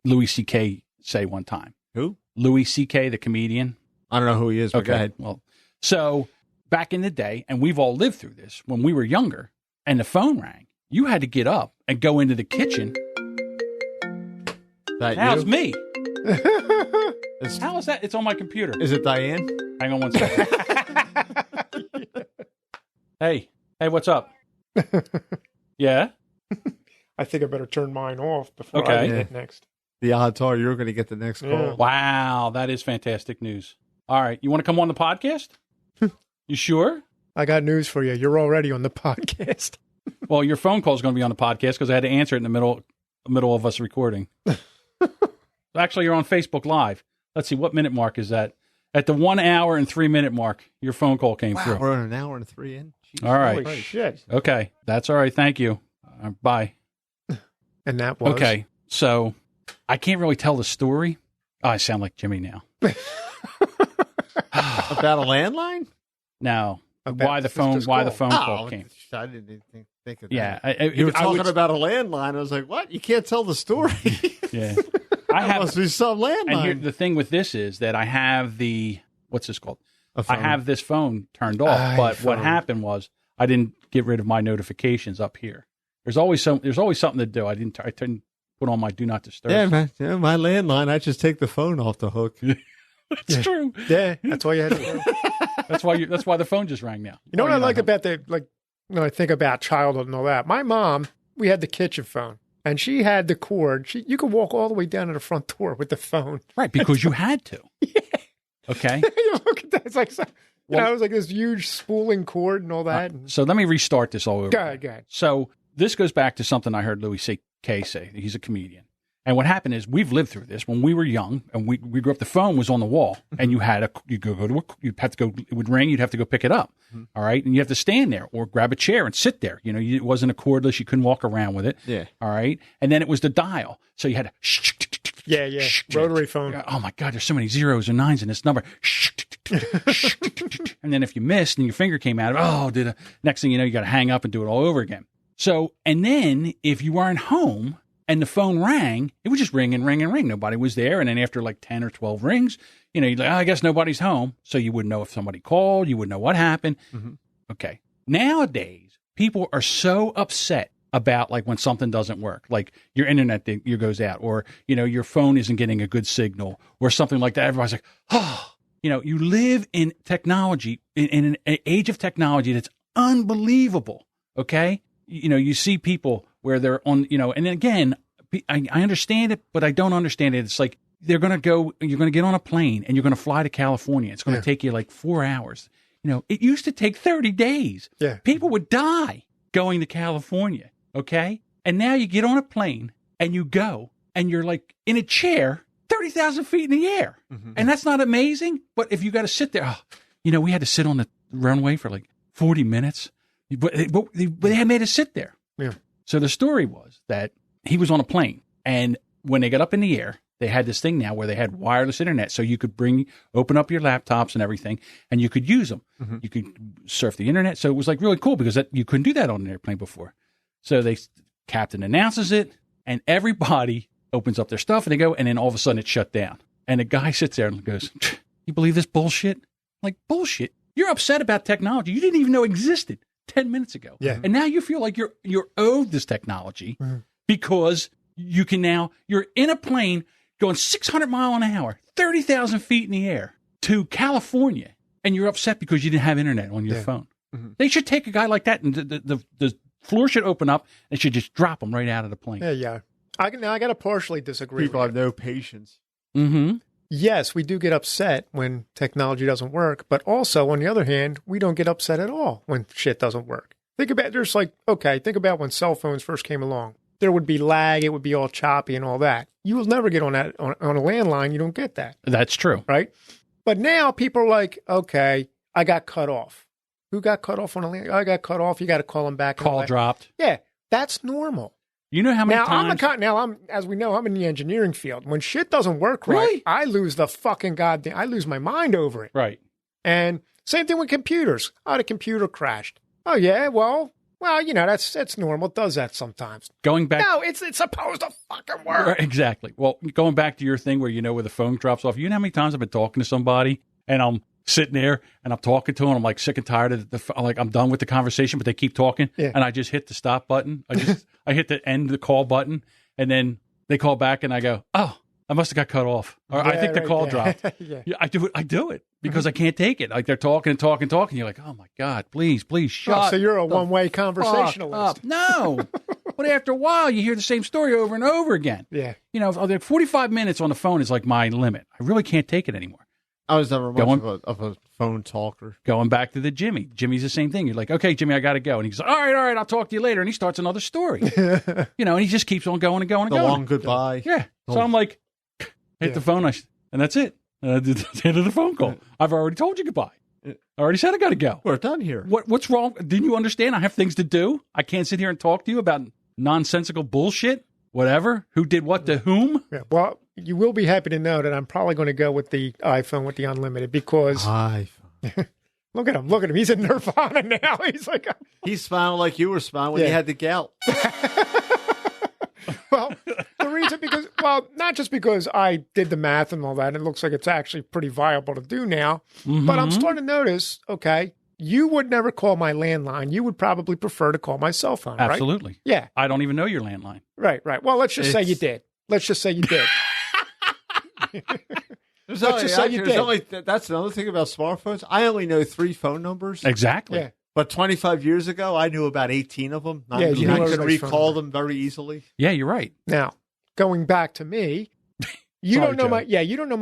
Louis C.K. say one time. Who? Louis C.K., the comedian. I don't know who he is, but go ahead. Well, so back in the day, and we've all lived through this, when we were younger and the phone rang, you had to get up and go into the kitchen. How's me? How is that? It's on my computer. Is it Diane? Hang on one second. Hey, what's up? Yeah? I think I better turn mine off before I get next. The odds are you're going to get the next call. Wow, that is fantastic news. All right, you want to come on the podcast? You sure? I got news for you. You're already on the podcast. Well, your phone call is going to be on the podcast because I had to answer it in the middle of us recording. Actually, you're on Facebook Live. Let's see, what minute mark is that? At the 1 hour and 3 minute mark, your phone call came through. We're an hour and 3 in. Jeez, all right. Holy shit. Okay, that's all right. Thank you. Bye. And that was? Okay, so I can't really tell the story. Oh, I sound like Jimmy now. About a landline? No. Why the phone call came. I didn't think of that. Yeah. You were talking about a landline. I was like, what? You can't tell the story. Yeah. Must be some landline. And the thing with this is that I have what's this called? I have this phone turned off, but what happened was I didn't get rid of my notifications up here. There's always something to do. I didn't put on my do not disturb. Yeah, man. Yeah, my landline, I just take the phone off the hook. That's true. Yeah, that's why you had to do. That's why the phone just rang now. You know what I like about when I think about childhood and all that? My mom, we had the kitchen phone. And she had the cord. You could walk all the way down to the front door with the phone. Right, because you had to. Yeah. Okay. You look at that. It's like, it was like this huge spooling cord and all that. So let me restart this all over. Go ahead. So this goes back to something I heard Louis C.K. say. He's a comedian. And what happened is we've lived through this when we were young and we grew up. The phone was on the wall and you'd have to go. It would ring. You'd have to go pick it up. Mm-hmm. All right, and you have to stand there or grab a chair and sit there. You know, it wasn't a cordless. You couldn't walk around with it. Yeah. All right, and then it was the dial. So you had to. Yeah. Rotary phone. Oh my God, there's so many zeros and nines in this number. And then if you missed and your finger came out, next thing you know, you got to hang up and do it all over again. So, and then if you weren't home and the phone rang, it would just ring and ring and ring. Nobody was there. And then after like 10 or 12 rings, you'd like, I guess nobody's home. So you wouldn't know if somebody called. You wouldn't know what happened. Mm-hmm. Okay. Nowadays, people are so upset about like when something doesn't work, like your internet goes out or, your phone isn't getting a good signal or something like that. Everybody's like, you live in technology, in an age of technology that's unbelievable. Okay. You see people where they're on, and again, I understand it, but I don't understand it. It's like you're going to get on a plane and you're going to fly to California. It's going to take you like 4 hours. It used to take 30 days. Yeah. People would die going to California. Okay. And now you get on a plane and you go and you're like in a chair, 30,000 feet in the air. Mm-hmm. And that's not amazing. But if you got to sit there, we had to sit on the runway for like 40 minutes. But they had made us sit there. Yeah. So the story was that he was on a plane, and when they got up in the air, they had this thing now where they had wireless internet, so you could open up your laptops and everything, and you could use them. Mm-hmm. You could surf the internet. So it was like really cool because you couldn't do that on an airplane before. So captain announces it, and everybody opens up their stuff, and they go, and then all of a sudden it's shut down. And the guy sits there and goes, "You believe this bullshit?" Like, bullshit. You're upset about technology you didn't even know existed 10 minutes ago. Yeah. And now you feel like you're owed this technology because you can now, you're in a plane going 600 miles an hour, 30,000 feet in the air to California, and you're upset because you didn't have internet on your phone. Mm-hmm. They should take a guy like that, and the floor should open up, and should just drop him right out of the plane. Yeah. I got to partially disagree. People have no patience. Mm-hmm. Yes, we do get upset when technology doesn't work, but also, on the other hand, we don't get upset at all when shit doesn't work. Think about when cell phones first came along. There would be lag, it would be all choppy and all that. You will never get on that on a landline, you don't get that. That's true. Right? But now people are like, okay, I got cut off. Who got cut off on a landline? I got cut off, you got to call them back. Call dropped. Yeah, that's normal. You know how many times? As we know, I'm in the engineering field. When shit doesn't work right, really? I lose the fucking goddamn. I lose my mind over it. Right. And same thing with computers. Oh, the computer crashed. Oh yeah, well, that's normal. It does that sometimes. Going back. No, it's supposed to fucking work. Right, exactly. Well, going back to your thing where the phone drops off. You know how many times I've been talking to somebody and I'm sitting there and I'm talking to them. I'm like sick and tired of I'm done with the conversation, but they keep talking, and I just hit the stop button. I hit the end the call button, and then they call back, and I go, "Oh, I must have got cut off, or I think the call dropped." Yeah, I do it because I can't take it. Like they're talking and talking and talking. You're like, "Oh my god, please shut." So you're a one-way conversationalist. No, but after a while, you hear the same story over and over again. Yeah, 45 minutes on the phone is like my limit. I really can't take it anymore. I was never much of a phone talker. Going back to the Jimmy. Jimmy's the same thing. You're like, okay, Jimmy, I got to go. And he's like, all right, I'll talk to you later. And he starts another story. And he just keeps on going and going and the going. Long goodbye. Yeah. So I'm like, hit the phone, and that's it. That's the end of the phone call. I've already told you goodbye. I already said I got to go. We're done here. What's wrong? Didn't you understand? I have things to do. I can't sit here and talk to you about nonsensical bullshit. Whatever. Who did what to whom? Yeah. Well, you will be happy to know that I'm probably going to go with the iPhone with the unlimited because iPhone. Look at him. He's in Nirvana now. He's like he's smiling like you were smiling when you had the gout. Well, the reason not just because I did the math and all that, it looks like it's actually pretty viable to do now. Mm-hmm. But I'm starting to notice, okay, you would never call my landline. You would probably prefer to call my cell phone, right? Absolutely. Yeah. I don't even know your landline. Right. Well, let's just say you did. Let's just say you did. That's another thing about smartphones. I only know 3 phone numbers. Exactly. Yeah. But 25 years ago, I knew about 18 of them. I could recall them very easily. Yeah, you're right. Now, going back to me, you don't know my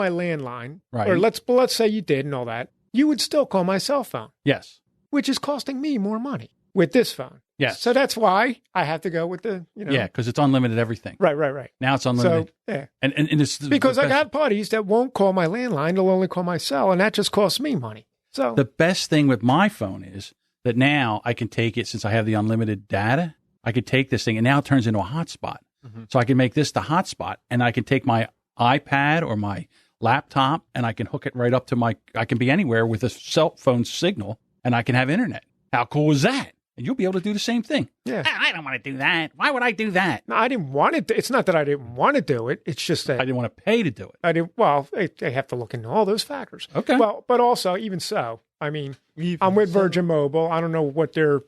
landline. Right. Or let's say you did and all that. You would still call my cell phone. Yes. Which is costing me more money with this phone. Yes. So that's why I have to go with the, Yeah, because it's unlimited everything. Right. Now it's unlimited. So, yeah. And it's because I got buddies that won't call my landline, they'll only call my cell, and that just costs me money. So the best thing with my phone is that now I can take it, since I have the unlimited data, I could take this thing, and now it turns into a hotspot. Mm-hmm. So I can make this the hotspot, and I can take my iPad or my laptop, and I can hook it right up to I can be anywhere with a cell phone signal, and I can have internet. How cool is that? And you'll be able to do the same thing. Yeah. I don't want to do that. Why would I do that? No, I didn't want to. It's not that I didn't want to do it. It's just that I didn't want to pay to do it. I didn't. Well, they have to look into all those factors. Okay. Well, but also, even so, I mean, I'm with Virgin Mobile. I don't know what their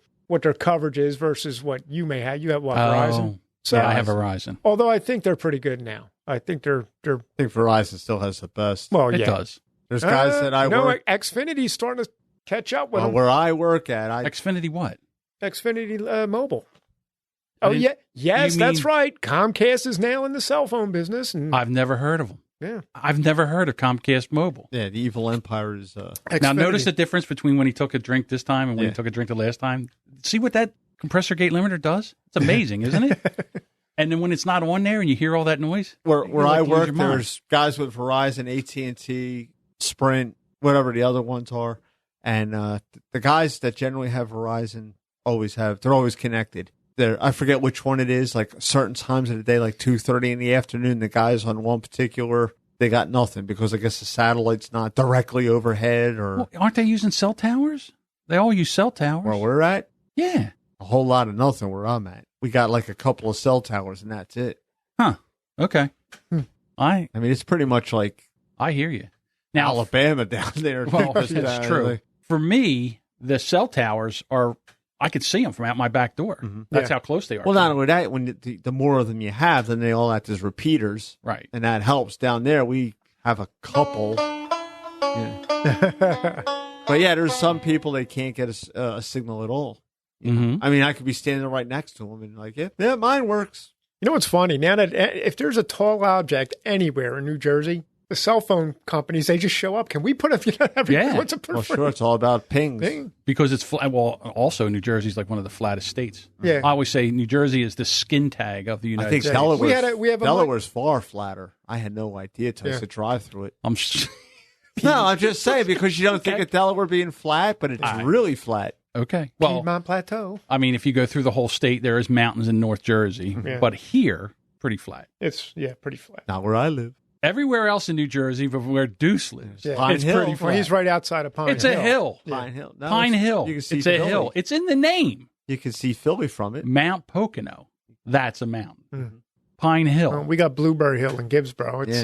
coverage is versus what you may have. You have what, Verizon? So yeah, I have Verizon. Although I think they're pretty good now. I think they're. I think Verizon still has the best. Well, it does. There's guys that I work. Xfinity's starting to catch up with them. Where I work at, Xfinity what? Xfinity Mobile. Oh, yeah. Yes, that's right. Comcast is now in the cell phone business. And I've never heard of them. Yeah. I've never heard of Comcast Mobile. Yeah, the evil empire is... Now, notice the difference between when he took a drink this time and when he took a drink the last time. See what that compressor gate limiter does? It's amazing, isn't it? And then when it's not on there and you hear all that noise... Where I work, there's guys with Verizon, AT&T, Sprint, whatever the other ones are. And the guys that generally have Verizon they're always connected. I forget which one it is, like certain times of the day, like 2:30 in the afternoon, the guys on one particular, they got nothing because I guess the satellite's not directly overhead or... Well, aren't they using cell towers? They all use cell towers. Where we're at? Yeah. A whole lot of nothing where I'm at. We got like a couple of cell towers and that's it. Huh. Okay. I mean, it's pretty much like... I hear you. Now, Alabama down there. Well, that's true. For me, the cell towers are... I could see them from out my back door. Mm-hmm. That's how close they are. Well, not only that, when the more of them you have, then they all act as repeaters. Right. And that helps. Down there, we have a couple. Yeah. But yeah, there's some people they can't get a signal at all. Mm-hmm. I mean, I could be standing right next to them and like, yeah, mine works. You know what's funny? Now that if there's a tall object anywhere in New Jersey, the cell phone companies, they just show up. Can we put up, Yeah. What's a Well, sure, it's all about pings. Ping. Because it's flat. Well, also, New Jersey's like one of the flattest states. Yeah. I always say New Jersey is the skin tag of the United States. Delaware's far flatter. I had no idea until I used to drive through it. No, I'm just saying because you don't think of Delaware being flat, but it's really flat. Okay. Well, Piedmont Plateau. I mean, if you go through the whole state, there is mountains in North Jersey, but here, pretty flat. It's, pretty flat. Not where I live. Everywhere else in New Jersey, but where Deuce lives, Pine Hill. pretty flat. Well, he's right outside of Pine Hill. It's a hill. Pine Hill. No, Pine Hill. You can see it's Philly. a hill. It's in the name. You can see Philly from it. Mount Pocono. That's a mountain. Mm-hmm. Pine Hill. Well, we got Blueberry Hill in Gibbsboro. It's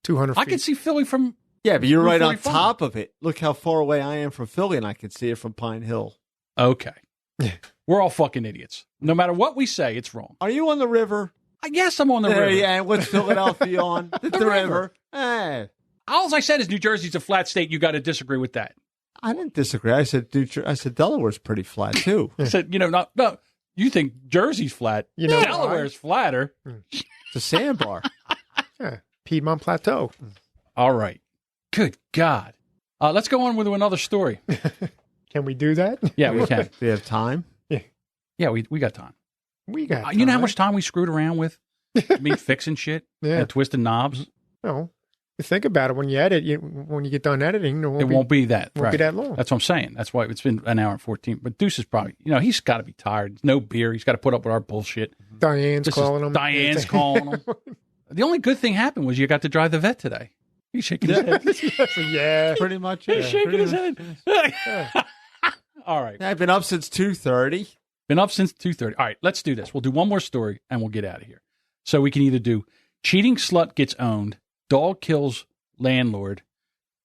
200 feet. I can see Philly from... Yeah, but you're right on 45. top of it. Look how far away I am from Philly, and I can see it from Pine Hill. Okay. We're all fucking idiots. No matter what we say, it's wrong. Are you on the river? I guess I'm on the river. Yeah, what's Philadelphia on? The river. All I said is New Jersey's a flat state. You got to disagree with that. I didn't disagree. I said Delaware's pretty flat, too. I said, no, you think Jersey's flat. Delaware's flatter. It's a sandbar. Yeah, Piedmont Plateau. All right. Good God. Let's go on with another story. Can we do that? Yeah, we can. Do you have time? Yeah, we got time. We got time. You know how much time we screwed around with? Me fixing shit and twisting knobs? No. You think about it when you edit. When you get done editing, it won't be that. Won't be that long. That's what I'm saying. That's why it's been an hour and 14. But Deuce is probably, he's got to be tired. No beer. He's got to put up with our bullshit. Diane's calling him. Diane's calling him. The only good thing happened was you got to drive the vet today. He's shaking his head. Yeah, pretty much. He's shaking his head. All right. I've been up since 2:30. Been up since 2:30. All right, let's do this. We'll do one more story and we'll get out of here. So we can either do cheating slut gets owned, dog kills landlord,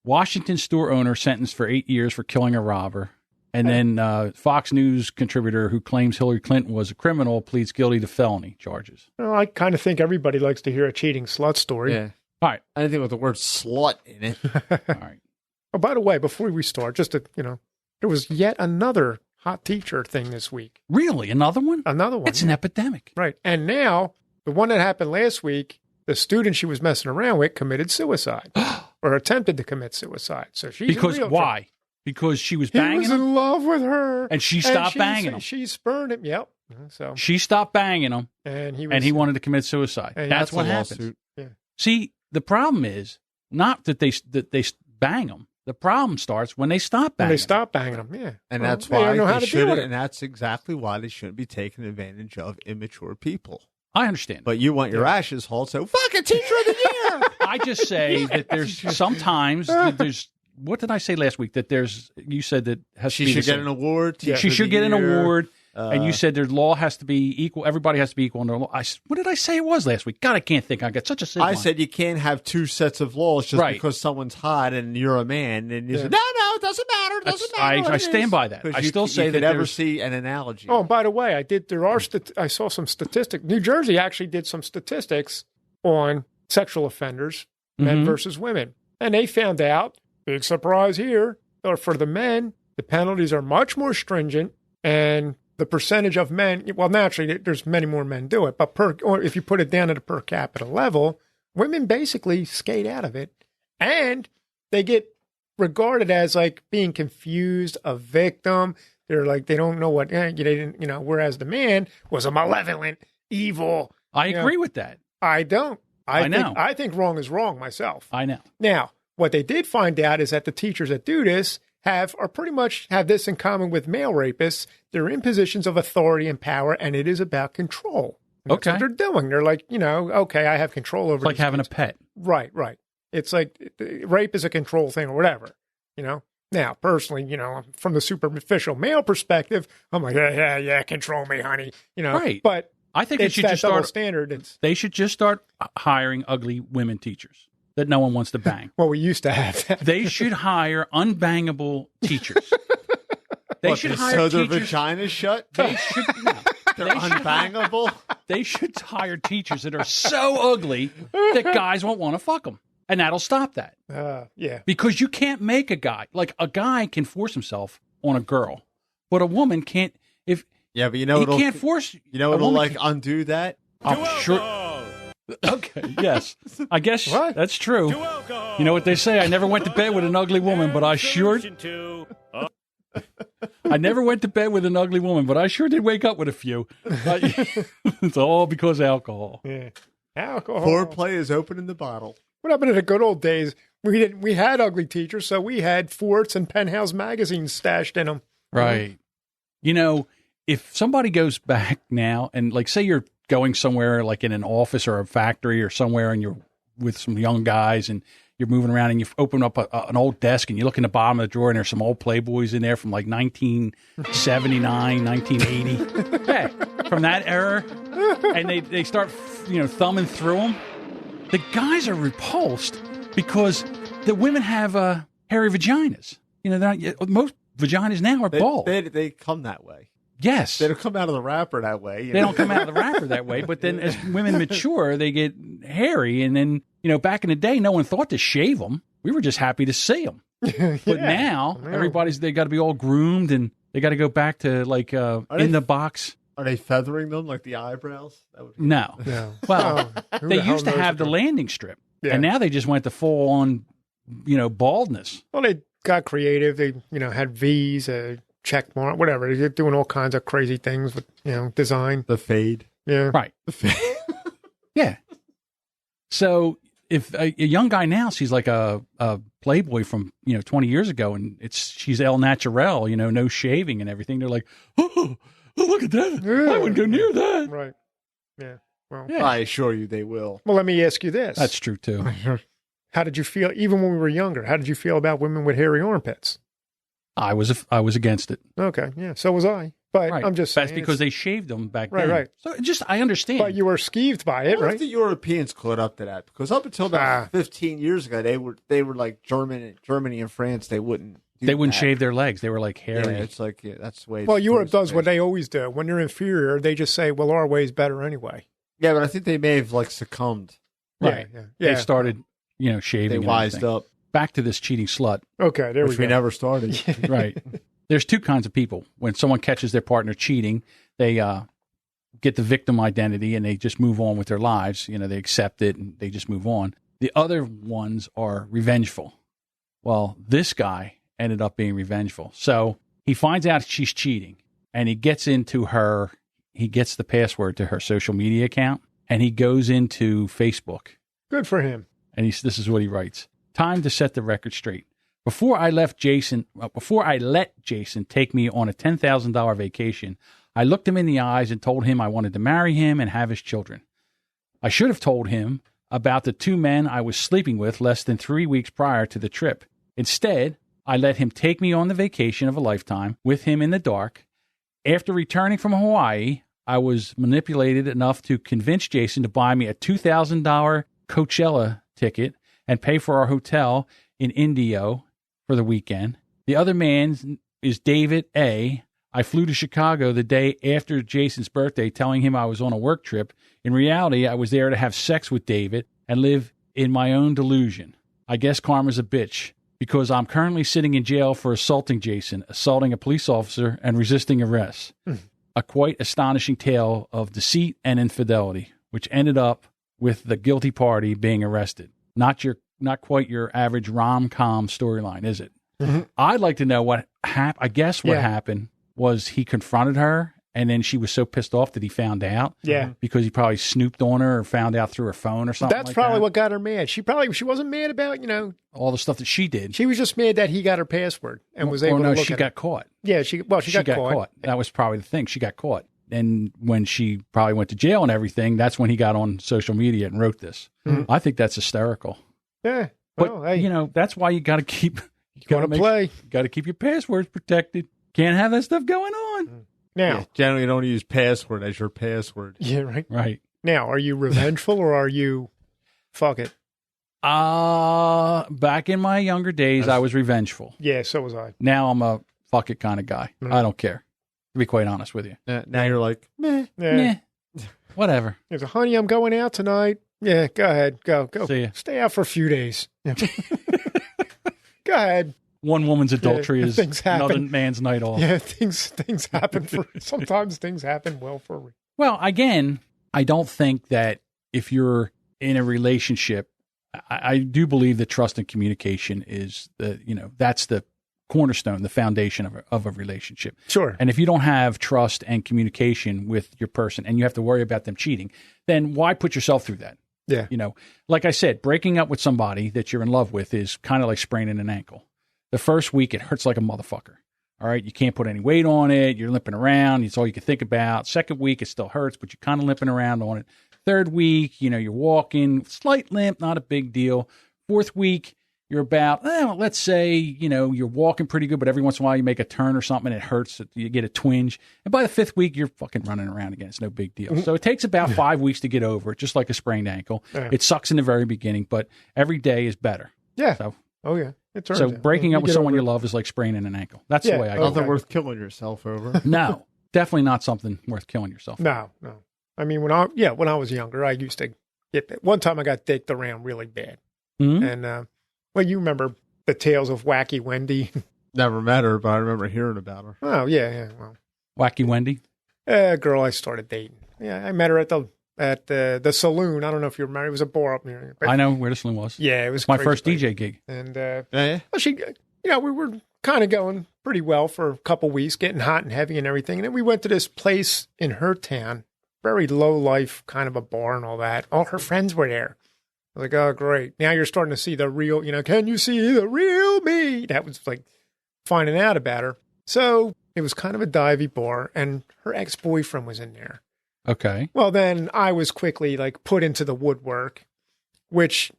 Washington store owner sentenced for 8 years for killing a robber, and then Fox News contributor who claims Hillary Clinton was a criminal pleads guilty to felony charges. Well, I kind of think everybody likes to hear a cheating slut story. Yeah. All right. Anything with the word slut in it. All right. Oh, by the way, before we start, just to, there was yet another hot teacher thing this week. Really? Another one? Another one. It's an epidemic. Right. And now, the one that happened last week, the student she was messing around with committed suicide or attempted to commit suicide. So she's Because why? Because she was banging him? He was in love with her. And she stopped banging him. She spurned him. Yep. So she stopped banging him. And he wanted to commit suicide. That's what happens. Yeah. See, the problem is not that they bang them. The problem starts when they stop banging. When they stop banging them, yeah. And that's why they shouldn't. And that's exactly why they shouldn't be taking advantage of immature people. I understand. But you want your ashes hauled, so fucking teacher of the year. I just say that there's sometimes that there's. What did I say last week? That you said that she should get an award. She should get an award. And you said their law has to be equal. Everybody has to be equal under law. What did I say it was last week? God, I can't think. I got such a sick I said you can't have two sets of laws just because someone's hot and you're a man. And you say, no, it doesn't matter. It doesn't matter. I stand by that. I still say that you never see an analogy. Oh, by the way, I saw some statistics. New Jersey actually did some statistics on sexual offenders, men versus women. And they found out, big surprise here, or for the men, the penalties are much more stringent and the percentage of men, well, naturally, there's many more men do it, but or if you put it down at a per capita level, women basically skate out of it, and they get regarded as like being confused, a victim. They're like, they don't know what, they didn't, whereas the man was a malevolent, evil. I agree with that. I don't. I know. I think wrong is wrong myself. I know. Now, what they did find out is that the teachers that do this are pretty much have this in common with male rapists. They're in positions of authority and power, and it is about control. And that's what they're doing. They're like, okay, I have control over. It's like having a pet. Right. It's like rape is a control thing or whatever. Now, personally, from the superficial male perspective, I'm like, yeah, control me, honey. Right. But I think it's it should that just double start. Standard. They should just start hiring ugly women teachers that no one wants to bang. Well, we used to have that. They should hire unbangable teachers. They should hire so teachers. their vagina's shut? They should. They're unbangable? They should hire teachers that are so ugly that guys won't want to fuck them. And that'll stop that. Yeah. Because you can't make a guy. Like, a guy can force himself on a girl, but a woman can't. But he can't force. It'll undo that? I'm sure. Okay, yes. I guess that's true. You know what they say? I never went to bed with an ugly woman, but I sure. I never went to bed with an ugly woman, but I sure did wake up with a few. It's all because of alcohol. Yeah. Alcohol. Foreplay is open in the bottle. What happened in the good old days? We had ugly teachers, so we had Forts and Penthouse magazines stashed in them. Right. If somebody goes back now and, like, say you're going somewhere, like in an office or a factory or somewhere, and you're with some young guys and you're moving around and you open up an old desk and you look in the bottom of the drawer and there's some old Playboys in there from like 1979, 1980. Yeah, from that era. And they start, thumbing through them. The guys are repulsed because the women have hairy vaginas. Most vaginas now are bald. They come that way. Yes. They don't come out of the wrapper that way. They don't come out of the wrapper that way. But then as women mature, they get hairy. And then, back in the day, no one thought to shave them. We were just happy to see them. But now, they got to be all groomed and they got to go back to like in the box. Are they feathering them like the eyebrows? No. Well, they used to have the landing strip. Yeah. And now they just went to full on, baldness. Well, they got creative. They, had V's, check mark, whatever. They're doing all kinds of crazy things with, design. The fade. Yeah. Right. The fade. Yeah. So if a young guy now sees like a Playboy from, 20 years ago and she's El Naturel, no shaving and everything, they're like, oh, look at that. Yeah. I wouldn't go near that. Right. Yeah. Well, yeah. I assure you they will. Well, let me ask you this. That's true, too. How did you feel, even when we were younger, how did you feel about women with hairy armpits? I was against it. Okay, yeah, so was I. But I'm just saying. That's because they shaved them back then. Right. So I understand. But you were skeeved by it, right? The Europeans caught up to that because up until about 15 years ago, they were like Germany and France. They wouldn't shave their legs. They were like hairy. Yeah, it's like that's the way. Well, Europe does what they always do. When you're inferior, they just say, "Well, our way's better anyway." Yeah, but I think they may have like succumbed. Right. Yeah. They started, shaving. They wised up. Back to this cheating slut. Okay, which we never started. Right. There's two kinds of people. When someone catches their partner cheating, they get the victim identity and they just move on with their lives. They accept it and they just move on. The other ones are revengeful. Well, this guy ended up being revengeful. So he finds out she's cheating and he gets the password to her social media account and he goes into Facebook. Good for him. And this is what he writes. Time to set the record straight. Before I let Jason take me on a $10,000 vacation, I looked him in the eyes and told him I wanted to marry him and have his children. I should have told him about the two men I was sleeping with less than 3 weeks prior to the trip. Instead, I let him take me on the vacation of a lifetime with him in the dark. After returning from Hawaii, I was manipulated enough to convince Jason to buy me a $2,000 Coachella ticket and pay for our hotel in Indio for the weekend. The other man is David A. I flew to Chicago the day after Jason's birthday, telling him I was on a work trip. In reality, I was there to have sex with David and live in my own delusion. I guess karma's a bitch, because I'm currently sitting in jail for assaulting Jason, assaulting a police officer, and resisting arrest. A quite astonishing tale of deceit and infidelity, which ended up with the guilty party being arrested. Not quite your average rom-com storyline, is it? Mm-hmm. I'd like to know what happened. I guess what happened was he confronted her And then she was so pissed off that he found out. Yeah. Because he probably snooped on her or found out through her phone or something. That's probably what got her mad. She wasn't mad about, all the stuff that she did. She was just mad that he got her password and was able to look at she got caught. Yeah, she got caught. That was probably the thing. She got caught. And when she probably went to jail and everything, that's when he got on social media and wrote this. Mm-hmm. I think that's hysterical. Yeah. Well, but, that's why you got to keep... Got to keep your passwords protected. Can't have that stuff going on. Now, generally, don't use password as your password. Yeah, right. Right. Now, are you revengeful or are you fuck it? Back in my younger days, I was revengeful. Yeah, so was I. Now I'm a fuck it kind of guy. Mm-hmm. I don't care. To be quite honest with you. Now you're like, meh. Yeah. Whatever. There's honey, I'm going out tonight. Yeah, go ahead. Go. See ya. Stay out for a few days. Yeah. Go ahead. One woman's adultery is another man's night off. Yeah, things happen sometimes things happen for. Well, again, I don't think that if you're in a relationship, I do believe that trust and communication is that's the cornerstone, the foundation of a relationship. Sure. And if you don't have trust and communication with your person and you have to worry about them cheating, then why put yourself through that? Yeah. Like I said, breaking up with somebody that you're in love with is kind of like spraining an ankle. The first week, it hurts like a motherfucker. All right. You can't put any weight on it. You're limping around. It's all you can think about. Second week, it still hurts, but you're kind of limping around on it. Third week, you're walking, slight limp, not a big deal. Fourth week, you're about, let's say, you're walking pretty good, but every once in a while you make a turn or something and it hurts. You get a twinge. And by the fifth week, you're fucking running around again. It's no big deal. So it takes about 5 weeks to get over it, just like a sprained ankle. Yeah. It sucks in the very beginning, but every day is better. Yeah. So, oh, yeah. So breaking up with someone you love is like spraining an ankle. That's the way I go. Nothing worth killing yourself over. No, definitely not something worth killing yourself over. No. I mean, when I was younger, I used to get that. One time I got dicked around really bad. Mm-hmm. And, you remember the tales of Wacky Wendy. Never met her, but I remember hearing about her. Oh, yeah. Well, Wacky Wendy? A girl I started dating. Yeah, I met her at the saloon. I don't know if you remember. It was a bar up near. I know where the saloon was. Yeah, it was my first DJ gig. And we were kind of going pretty well for a couple weeks, getting hot and heavy and everything. And then we went to this place in her town, very low life, kind of a bar and all that. All her friends were there. I was like, oh, great. Now you're starting to see the real, can you see the real me? That was like finding out about her. So it was kind of a divey bar, and her ex-boyfriend was in there. Okay. Well, then I was quickly put into the woodwork, which,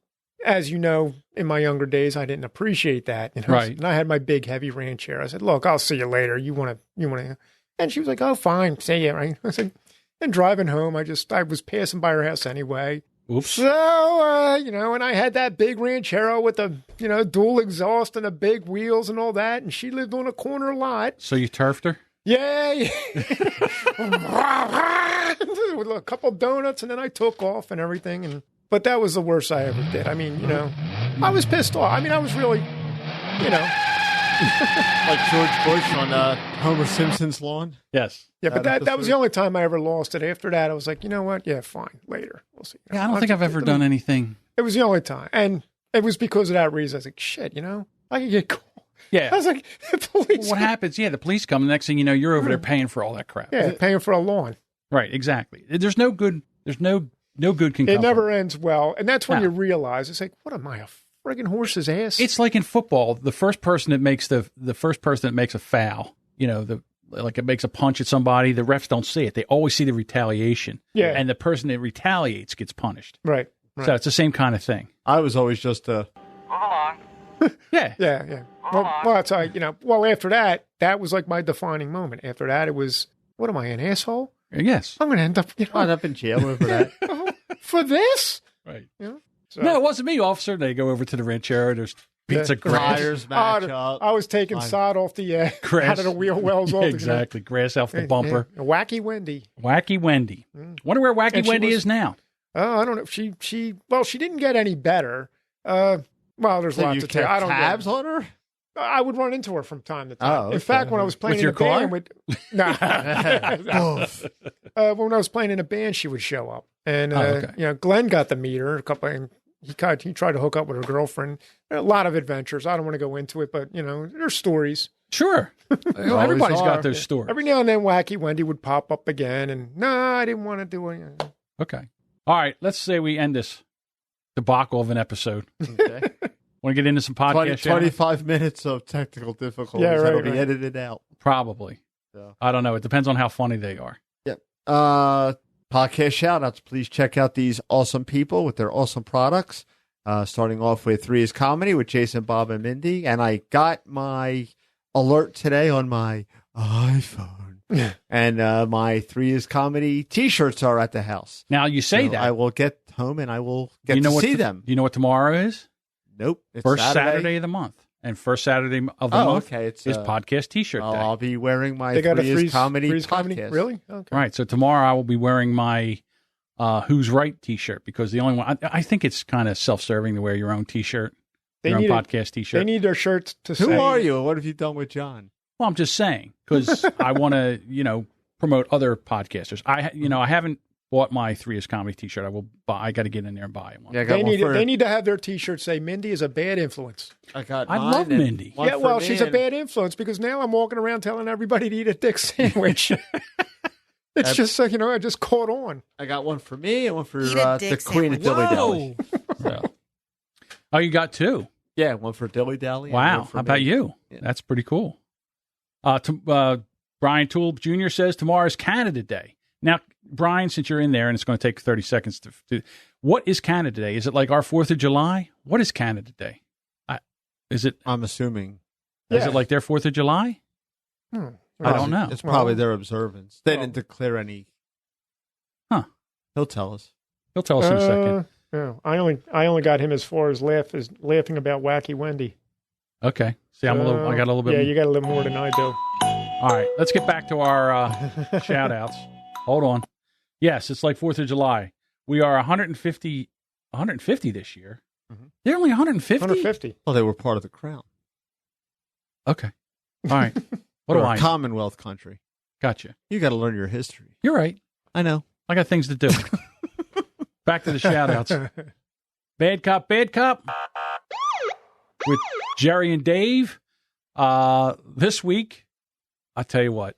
as you know, in my younger days, I didn't appreciate that. Right. And I had my big, heavy rancher. I said, look, I'll see you later. You want to, and she was like, oh, fine. See you, right? I said, and driving home, I was passing by her house anyway. Oops. So, and I had that big ranchero with the, dual exhaust and the big wheels and all that. And she lived on a corner lot. So you turfed her? Yeah. With a couple donuts, and then I took off and everything. But that was the worst I ever did. I mean, I was pissed off. I mean, I was really, like George Bush on Homer Simpson's lawn. Yes. Yeah, but that was the only time I ever lost it. After that, I was like, you know what? Yeah, fine. Later. We'll see. Yeah, I don't think I've ever done anything. It was the only time. And it was because of that reason. I was like, shit, I could get caught. Yeah. I was like, the police. What happens? Yeah, the police come. The next thing you know, you're over there paying for all that crap. Yeah, paying for a lawn. Right, exactly. There's no good can come. It never ends well. And that's when you realize, it's like, what am I, a friggin' horse's ass? It's like in football, the first person that makes a foul, it makes a punch at somebody, the refs don't see it. They always see the retaliation. Yeah. And the person that retaliates gets punished. Right. So it's the same kind of thing. I was always just Move along. Yeah. Yeah. Well, that's after that was like my defining moment. After that, it was, what am I, an asshole? Yes. I'm going to end up, in jail over that. For this? Right. So. No, it wasn't me, officer. They go over to the ranchero. There's pizza grass. I was taking sod off the grass out of the wheel wells. Exactly. Grass off the bumper. Yeah. Wacky Wendy. Wonder where Wacky Wendy is now. Oh, I don't know. She didn't get any better. There's lots of tell. I don't know. Tabs on her? I would run into her from time to time. Oh, okay. In fact, when I was playing in a band, when I was playing in a band, she would show up, and Glenn got to meet her a couple. And he tried to hook up with her girlfriend. A lot of adventures. I don't want to go into it, but there's stories. Sure. Everybody's got those stories. Every now and then, Wacky Wendy would pop up again, and no, I didn't want to do it. Okay. All right. Let's say we end this debacle of an episode. Okay. Want to get into some podcast? 25 minutes of technical difficulties. Yeah, right, That'll be edited out. Probably. So. I don't know. It depends on how funny they are. Yep. Podcast shout-outs. Please check out these awesome people with their awesome products. Starting off with 3 is Comedy with Jason, Bob, and Mindy. And I got my alert today on my iPhone. And my 3 is Comedy T-shirts are at the house. Now, you say that. I will get home and I will get to see them. Do you know what tomorrow is? Nope. It's first Saturday of the month. And first Saturday of the month is podcast T-shirt day. I'll be wearing my 3 is Comedy podcast. Really? Okay. Right. So tomorrow I will be wearing my Who's Right T-shirt because the only one, I think it's kind of self-serving to wear your own T-shirt, your own podcast T-shirt. They need their shirts to say. Who are you? What have you done with John? Well, I'm just saying because I want to, promote other podcasters. I haven't bought my 3 is Comedy T-shirt. I got to get in there and buy one. Yeah, they need to have their T-shirt say Mindy is a bad influence. I love Mindy. Yeah, well, she's a bad influence because now I'm walking around telling everybody to eat a dick sandwich. It's just so, I just caught on. I got one for me and one for the Queen of Dilly Dally. Oh, you got 2? Yeah, one for Dilly Dally. Wow, how about you? Yeah. That's pretty cool. Brian Toole Jr. says tomorrow's Canada Day. Now, Brian, since you're in there and it's going to take 30 seconds to do, what is Canada Day? Is it like our 4th of July? What is Canada Day? Is it? I'm assuming. Is it like their 4th of July? I don't know. It's probably their observance. They didn't declare any. Huh. He'll tell us. He'll tell us in a second. Yeah. I only got him as far as laughing about Wacky Wendy. Okay. See, I got a little bit. Yeah, you got a little more than I do. All right. Let's get back to our shout-outs. Hold on. Yes, it's like 4th of July. We are 150 this year. Mm-hmm. They're only 150? 150. Well, they were part of the crown. Okay. All right. What do I know? Commonwealth country. Gotcha. You got to learn your history. You're right. I know. I got things to do. Back to the shout-outs. Bad Cop with Jerry and Dave. This week, I'll tell you what.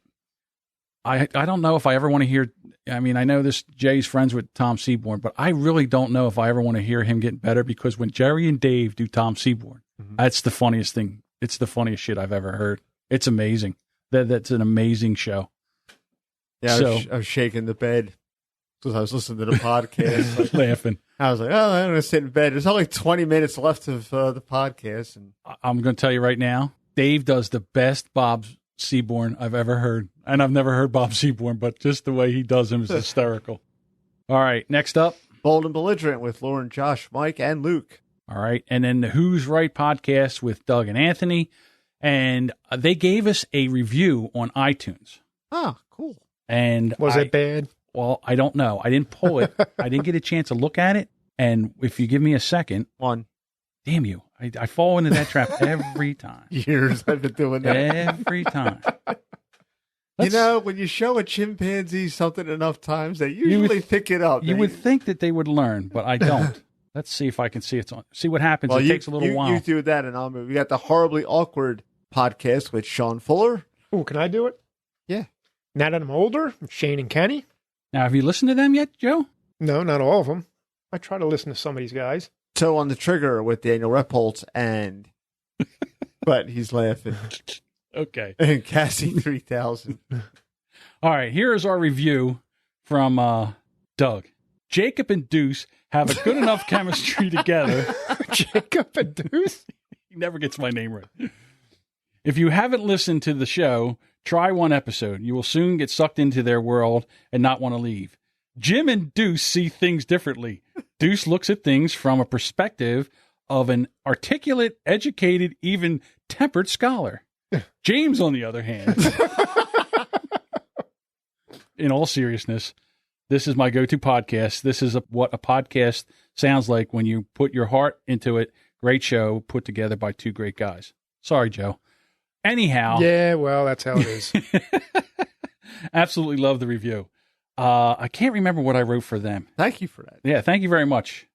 I don't know if I ever want to hear. I mean, I know Jay's friends with Tom Seaborn, but I really don't know if I ever want to hear him get better because when Jerry and Dave do Tom Seaborn, that's the funniest thing. It's the funniest shit I've ever heard. It's amazing. That's an amazing show. Yeah, I was shaking the bed because I was listening to the podcast, laughing. I was like, I'm going to sit in bed. There's only 20 minutes left of the podcast, and I'm going to tell you right now, Dave does the best Bob Seaborn I've ever heard. And I've never heard Bob Seaborn, but just the way he does him is hysterical. All right, next up. Bold and Belligerent with Lauren, Josh, Mike, and Luke. All right, and then the Who's Right podcast with Doug and Anthony. And they gave us a review on iTunes. Oh, cool. And was it bad? Well, I don't know. I didn't pull it. I didn't get a chance to look at it. And if you give me a second. One. Damn you. I fall into that trap every time. Years I've been doing that. Every time. When you show a chimpanzee something enough times, they usually pick it up. You would think that they would learn, but I don't. Let's see if I can see see what happens. Well, it takes a little while. You do that and I'll move. We got the Horribly Awkward podcast with Sean Fuller. Oh, can I do it? Yeah. Now that I'm older, Shane and Kenny. Now, have you listened to them yet, Joe? No, not all of them. I try to listen to some of these guys. Toe on the Trigger with Daniel Repholtz and... but he's laughing. Okay. And Cassie 3000. All right, here is our review from Doug. Jacob and Deuce have a good enough chemistry together. Jacob and Deuce? He never gets my name right. If you haven't listened to the show, try one episode. You will soon get sucked into their world and not want to leave. Jim and Deuce see things differently. Deuce looks at things from a perspective of an articulate, educated, even tempered scholar. James, on the other hand, in all seriousness, this is my go-to podcast. This is what a podcast sounds like when you put your heart into it. Great show put together by two great guys. Sorry, Joe. Anyhow. Yeah, well, that's how it is. Absolutely love the review. I can't remember what I wrote for them. Thank you for that. Yeah, thank you very much,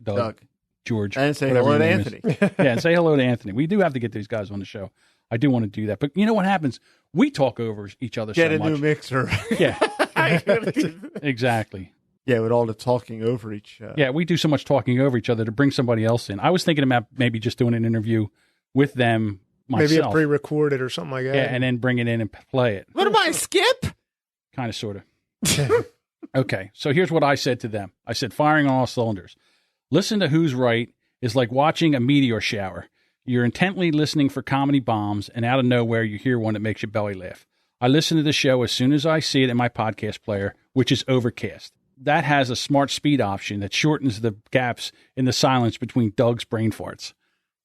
Doug. George. And say hello to Anthony. Yeah, and say hello to Anthony. We do have to get these guys on the show. I do want to do that. But you know what happens? We talk over each other so much. Get a new mixer. Yeah. Exactly. Yeah, with all the talking over each other. Yeah, we do so much talking over each other to bring somebody else in. I was thinking about maybe just doing an interview with them myself. Maybe a pre-recorded or something like that. Yeah, and then bring it in and play it. What am I, Skip? Kind of, sort of. Okay, so here's what I said to them. I said, firing on all cylinders. Listen to Who's Right is like watching a meteor shower. You're intently listening for comedy bombs, and out of nowhere, you hear one that makes your belly laugh. I listen to the show as soon as I see it in my podcast player, which is Overcast. That has a smart speed option that shortens the gaps in the silence between Doug's brain farts.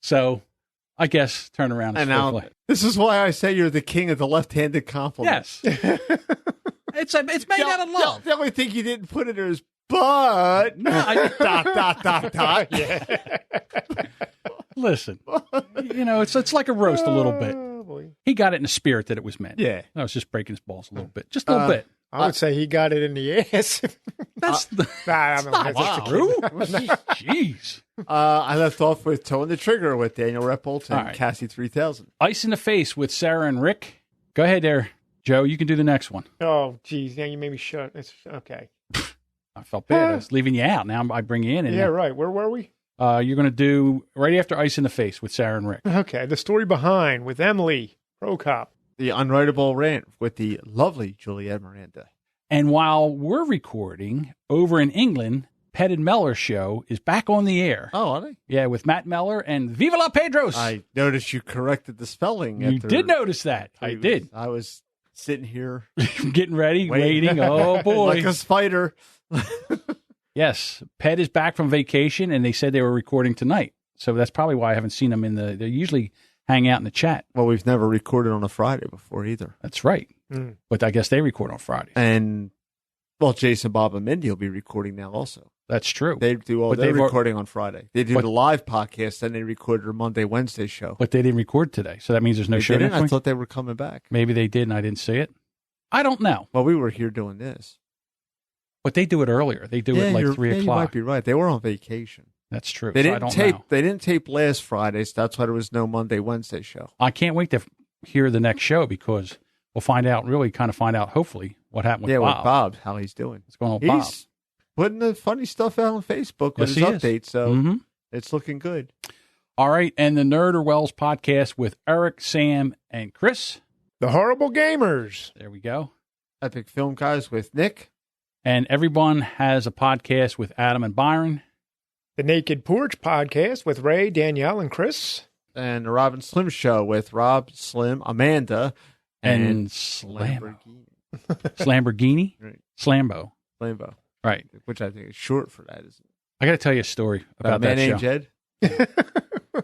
So, I guess, turn around and now, this is why I say you're the king of the left-handed compliment. Yes. It's made out of love. The only thing you didn't put in there is, but. No, dot. Yeah. Listen, it's like a roast a little bit. Boy. He got it in the spirit that it was meant. Yeah. I was just breaking his balls a little bit. Just a little bit. I would say he got it in the ass. That's true. Jeez. I left off with Towing the Trigger with Daniel Reppolt and Cassie 3000. Ice in the Face with Sarah and Rick. Go ahead there, Joe. You can do the next one. Oh, geez. Now you made me shut. It's okay. I felt bad. I was leaving you out. Now I bring you in. Yeah, right. Where were we? You're going to do right after Ice in the Face with Sarah and Rick. Okay. The story behind with Emily Prokop. The Unwritable Rant with the lovely Juliette Miranda. And while we're recording, over in England, Ped and Mellor show is back on the air. Oh, are they? Yeah, with Matt Mellor and Viva la Pedros. I noticed you corrected the spelling. You did notice that. I did. I was sitting here. Getting ready, waiting. Oh, boy. Like a spider. Yes, Ped is back from vacation, and they said they were recording tonight. So that's probably why I haven't seen them they usually hang out in the chat. Well, we've never recorded on a Friday before either. That's right. Mm. But I guess they record on Fridays. And, well, Jason, Bob, and Mindy will be recording now also. That's true. They do all their recording on Friday. They do the live podcast, then they record their Monday, Wednesday show. But they didn't record today, so that means there's no show next week? I thought they were coming back. Maybe they did, and I didn't see it. I don't know. Well, we were here doing this. But they do it earlier. They do it like 3 o'clock. You might be right. They were on vacation. That's true. They didn't tape. They didn't tape last Friday, so that's why there was no Monday, Wednesday show. I can't wait to hear the next show because we'll find out, hopefully, what happened with Bob. Yeah, with Bob, how he's doing. What's going on with Bob? He's putting the funny stuff out on Facebook with his updates, so it's looking good. All right, and the Nerd or Wells podcast with Eric, Sam, and Chris. The Horrible Gamers. There we go. Epic Film Guys with Nick. And Everyone has a podcast with Adam and Byron. The Naked Porch podcast with Ray, Danielle, and Chris. And the Rob and Slim show with Rob, Slim, Amanda, and Slamborghini. Slamborghini? Right. Slambo. Slambo. Right. Which I think is short for that, isn't it? I got to tell you a story about that show. Jed?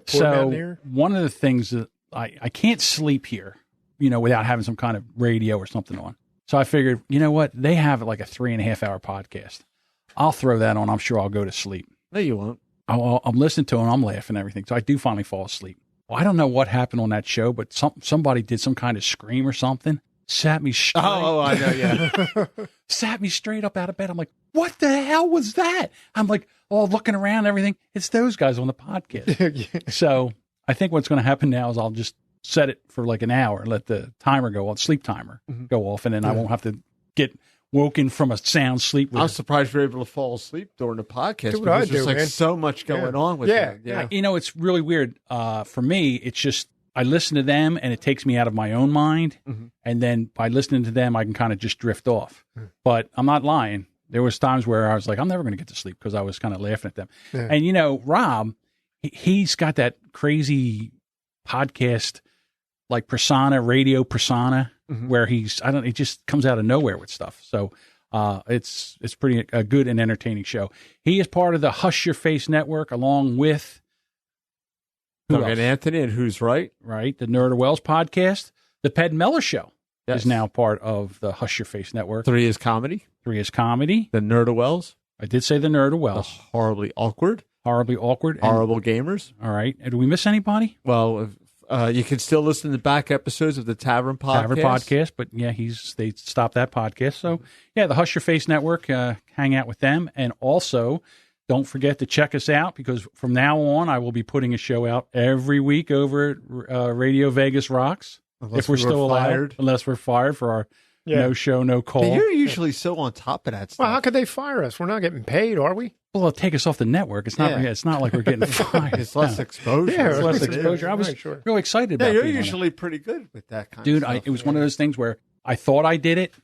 So one of the things that I can't sleep here, without having some kind of radio or something on. So I figured, you know what? They have like a 3.5 hour podcast. I'll throw that on. I'm sure I'll go to sleep. No, you won't. I'm listening to it and I'm laughing and everything. So I do finally fall asleep. Well, I don't know what happened on that show, but somebody did some kind of scream or something. Sat me straight. Oh, I know, yeah. Sat me straight up out of bed. I'm like, what the hell was that? I'm like, looking around and everything. It's those guys on the podcast. So I think what's going to happen now is I'll just set it for like an hour and let the timer go on, sleep timer go off, and then I won't have to get woken from a sound sleep. I'm surprised you're able to fall asleep during the podcast. What I there's like so much going on with that. Yeah. It's really weird. For me, it's just I listen to them and it takes me out of my own mind. Mm-hmm. And then by listening to them, I can kind of just drift off. Mm-hmm. But I'm not lying. There was times where I was like, I'm never going to get to sleep because I was kind of laughing at them. Yeah. And, Rob, he's got that crazy podcast like radio persona where it just comes out of nowhere with stuff. So it's pretty a good and entertaining show. He is part of the Hush Your Face Network along with Doug and Anthony and Who's Right? Right. The Nerd or Wells podcast. The Ped Mellor show is now part of the Hush Your Face Network. 3 is comedy. The Nerd or Wells. I did say the Nerd or Wells. Horribly awkward. Horrible gamers. All right. Did we miss anybody? Well, you can still listen to back episodes of the Tavern podcast. But yeah, they stopped that podcast. So yeah, the Hush Your Face Network, hang out with them. And also Don't forget to check us out, because from now on, I will be putting a show out every week over at Radio Vegas Rocks. If we're still allowed, unless we're fired for our no show, no call. But you're usually so on top of that stuff. Well, how could they fire us? We're not getting paid, are we? Well, they'll take us off the network. It's not. It's not like we're getting fired. It's less exposure. Yeah, it's less exposure. I was really excited about it. You're usually pretty good with that kind of stuff. Dude, it was one of those things where I thought I did it.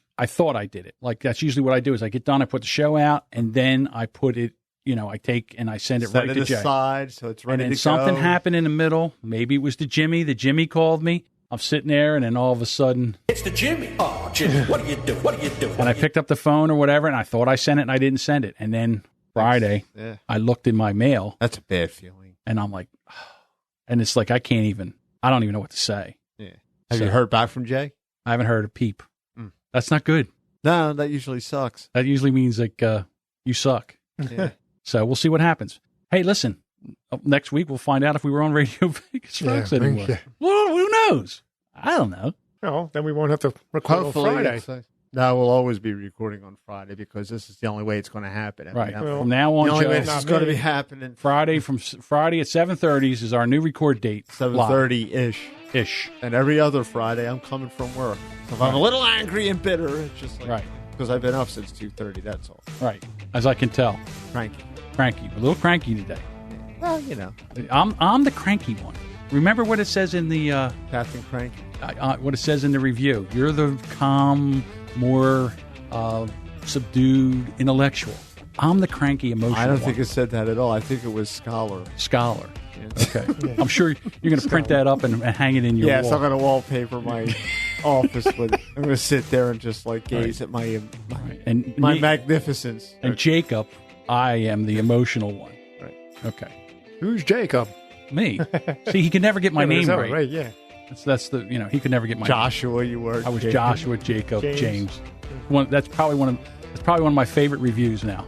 Like, that's usually what I do is I get done, I put the show out, and then I put it, I take and I send it right to Jay. Side, so it's ready and then to something go. happened in the middle. Maybe it was the Jimmy. The Jimmy called me. I'm sitting there, and then all of a sudden, it's the Jimmy. Oh, Jimmy, what do you do? What do you do? And I picked up the phone or whatever, and I thought I sent it, and I didn't send it. And then Friday, I looked in my mail. That's a bad feeling. And I'm like, and it's like I don't even know what to say. Yeah. Have you heard back from Jay? I haven't heard a peep. That's not good. No, that usually sucks. That usually means like you suck. Yeah. So we'll see what happens. Hey, listen. Next week we'll find out if we were on Radio Vegas Rocks anymore. Yeah. Well, who knows? I don't know. No, then we won't have to record on Friday. No, we'll always be recording on Friday because this is the only way it's going to happen. Right. From now on, the only way this is going to be happening. Friday at 7:30 is our new record date. 7:30-ish. And every other Friday, I'm coming from work. So if I'm a little angry and bitter, it's just like because I've been up since 2:30. That's all. Right. As I can tell. Cranky. A little cranky today. Well, I'm the cranky one. Remember what it says in the Captain Cranky. What it says in the review. You're the calm, more subdued intellectual. I'm the cranky emotional. I don't think it said that at all. I think it was scholar. Okay. I'm sure you're going to print that up and hang it in your wall. Yes, I'm going to wallpaper my office with. I'm going to sit there and just like gaze at my magnificence. And Jacob, I am the emotional one. Right. Okay. Who's Jacob? Me. See, he can never get my name right. Right, yeah. That's the he could never get my Joshua. You were. I was Jacob. Joshua, Jacob, James. That's probably one of my favorite reviews now.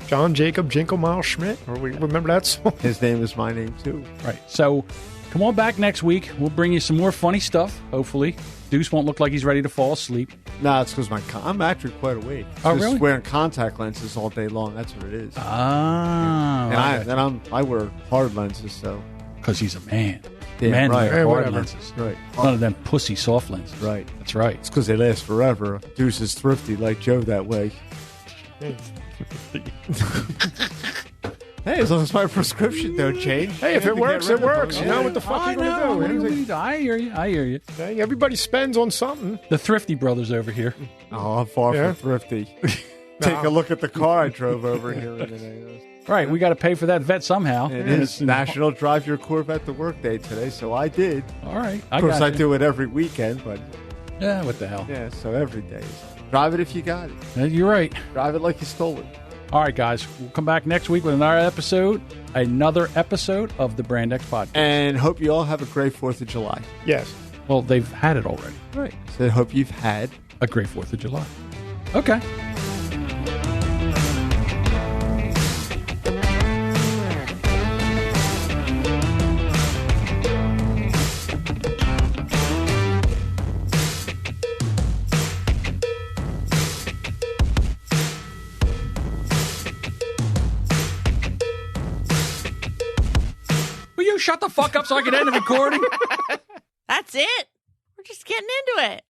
John Jacob Jinkelmile Schmidt. Or we remember that song? His name is my name too. Right. So come on back next week. We'll bring you some more funny stuff. Hopefully, Deuce won't look like he's ready to fall asleep. No, it's because I'm actually quite awake. Oh, really? Just wearing contact lenses all day long. That's what it is. Ah. Yeah. And I wear hard lenses, so. Because he's a man. Yeah, men wear hard whatever. lenses. Right. None of them pussy soft lenses. Right. That's right. It's because they last forever. Deuce is thrifty like Joe that way. Hey, as long as my prescription don't change. Hey, if it works, it works. You know what the fuck are you going to do? I hear you. Hey, everybody spends on something. The Thrifty brothers over here. Oh, I'm far from thrifty. Take a look at the car I drove over here today. Right, we got to pay for that vet somehow. It is National Drive Your Corvette to Work Day today, so I did. All right. Of course, I do it every weekend, but... Yeah, what the hell? Yeah, so every day. Drive it if you got it. You're right. Drive it like you stole it. All right, guys. We'll come back next week with another episode of the Brand X Podcast. And hope you all have a great 4th of July. Yes. Well, they've had it already. Right. So I hope you've had a great 4th of July. Okay. Shut the fuck up so I can end the recording. That's it. We're just getting into it.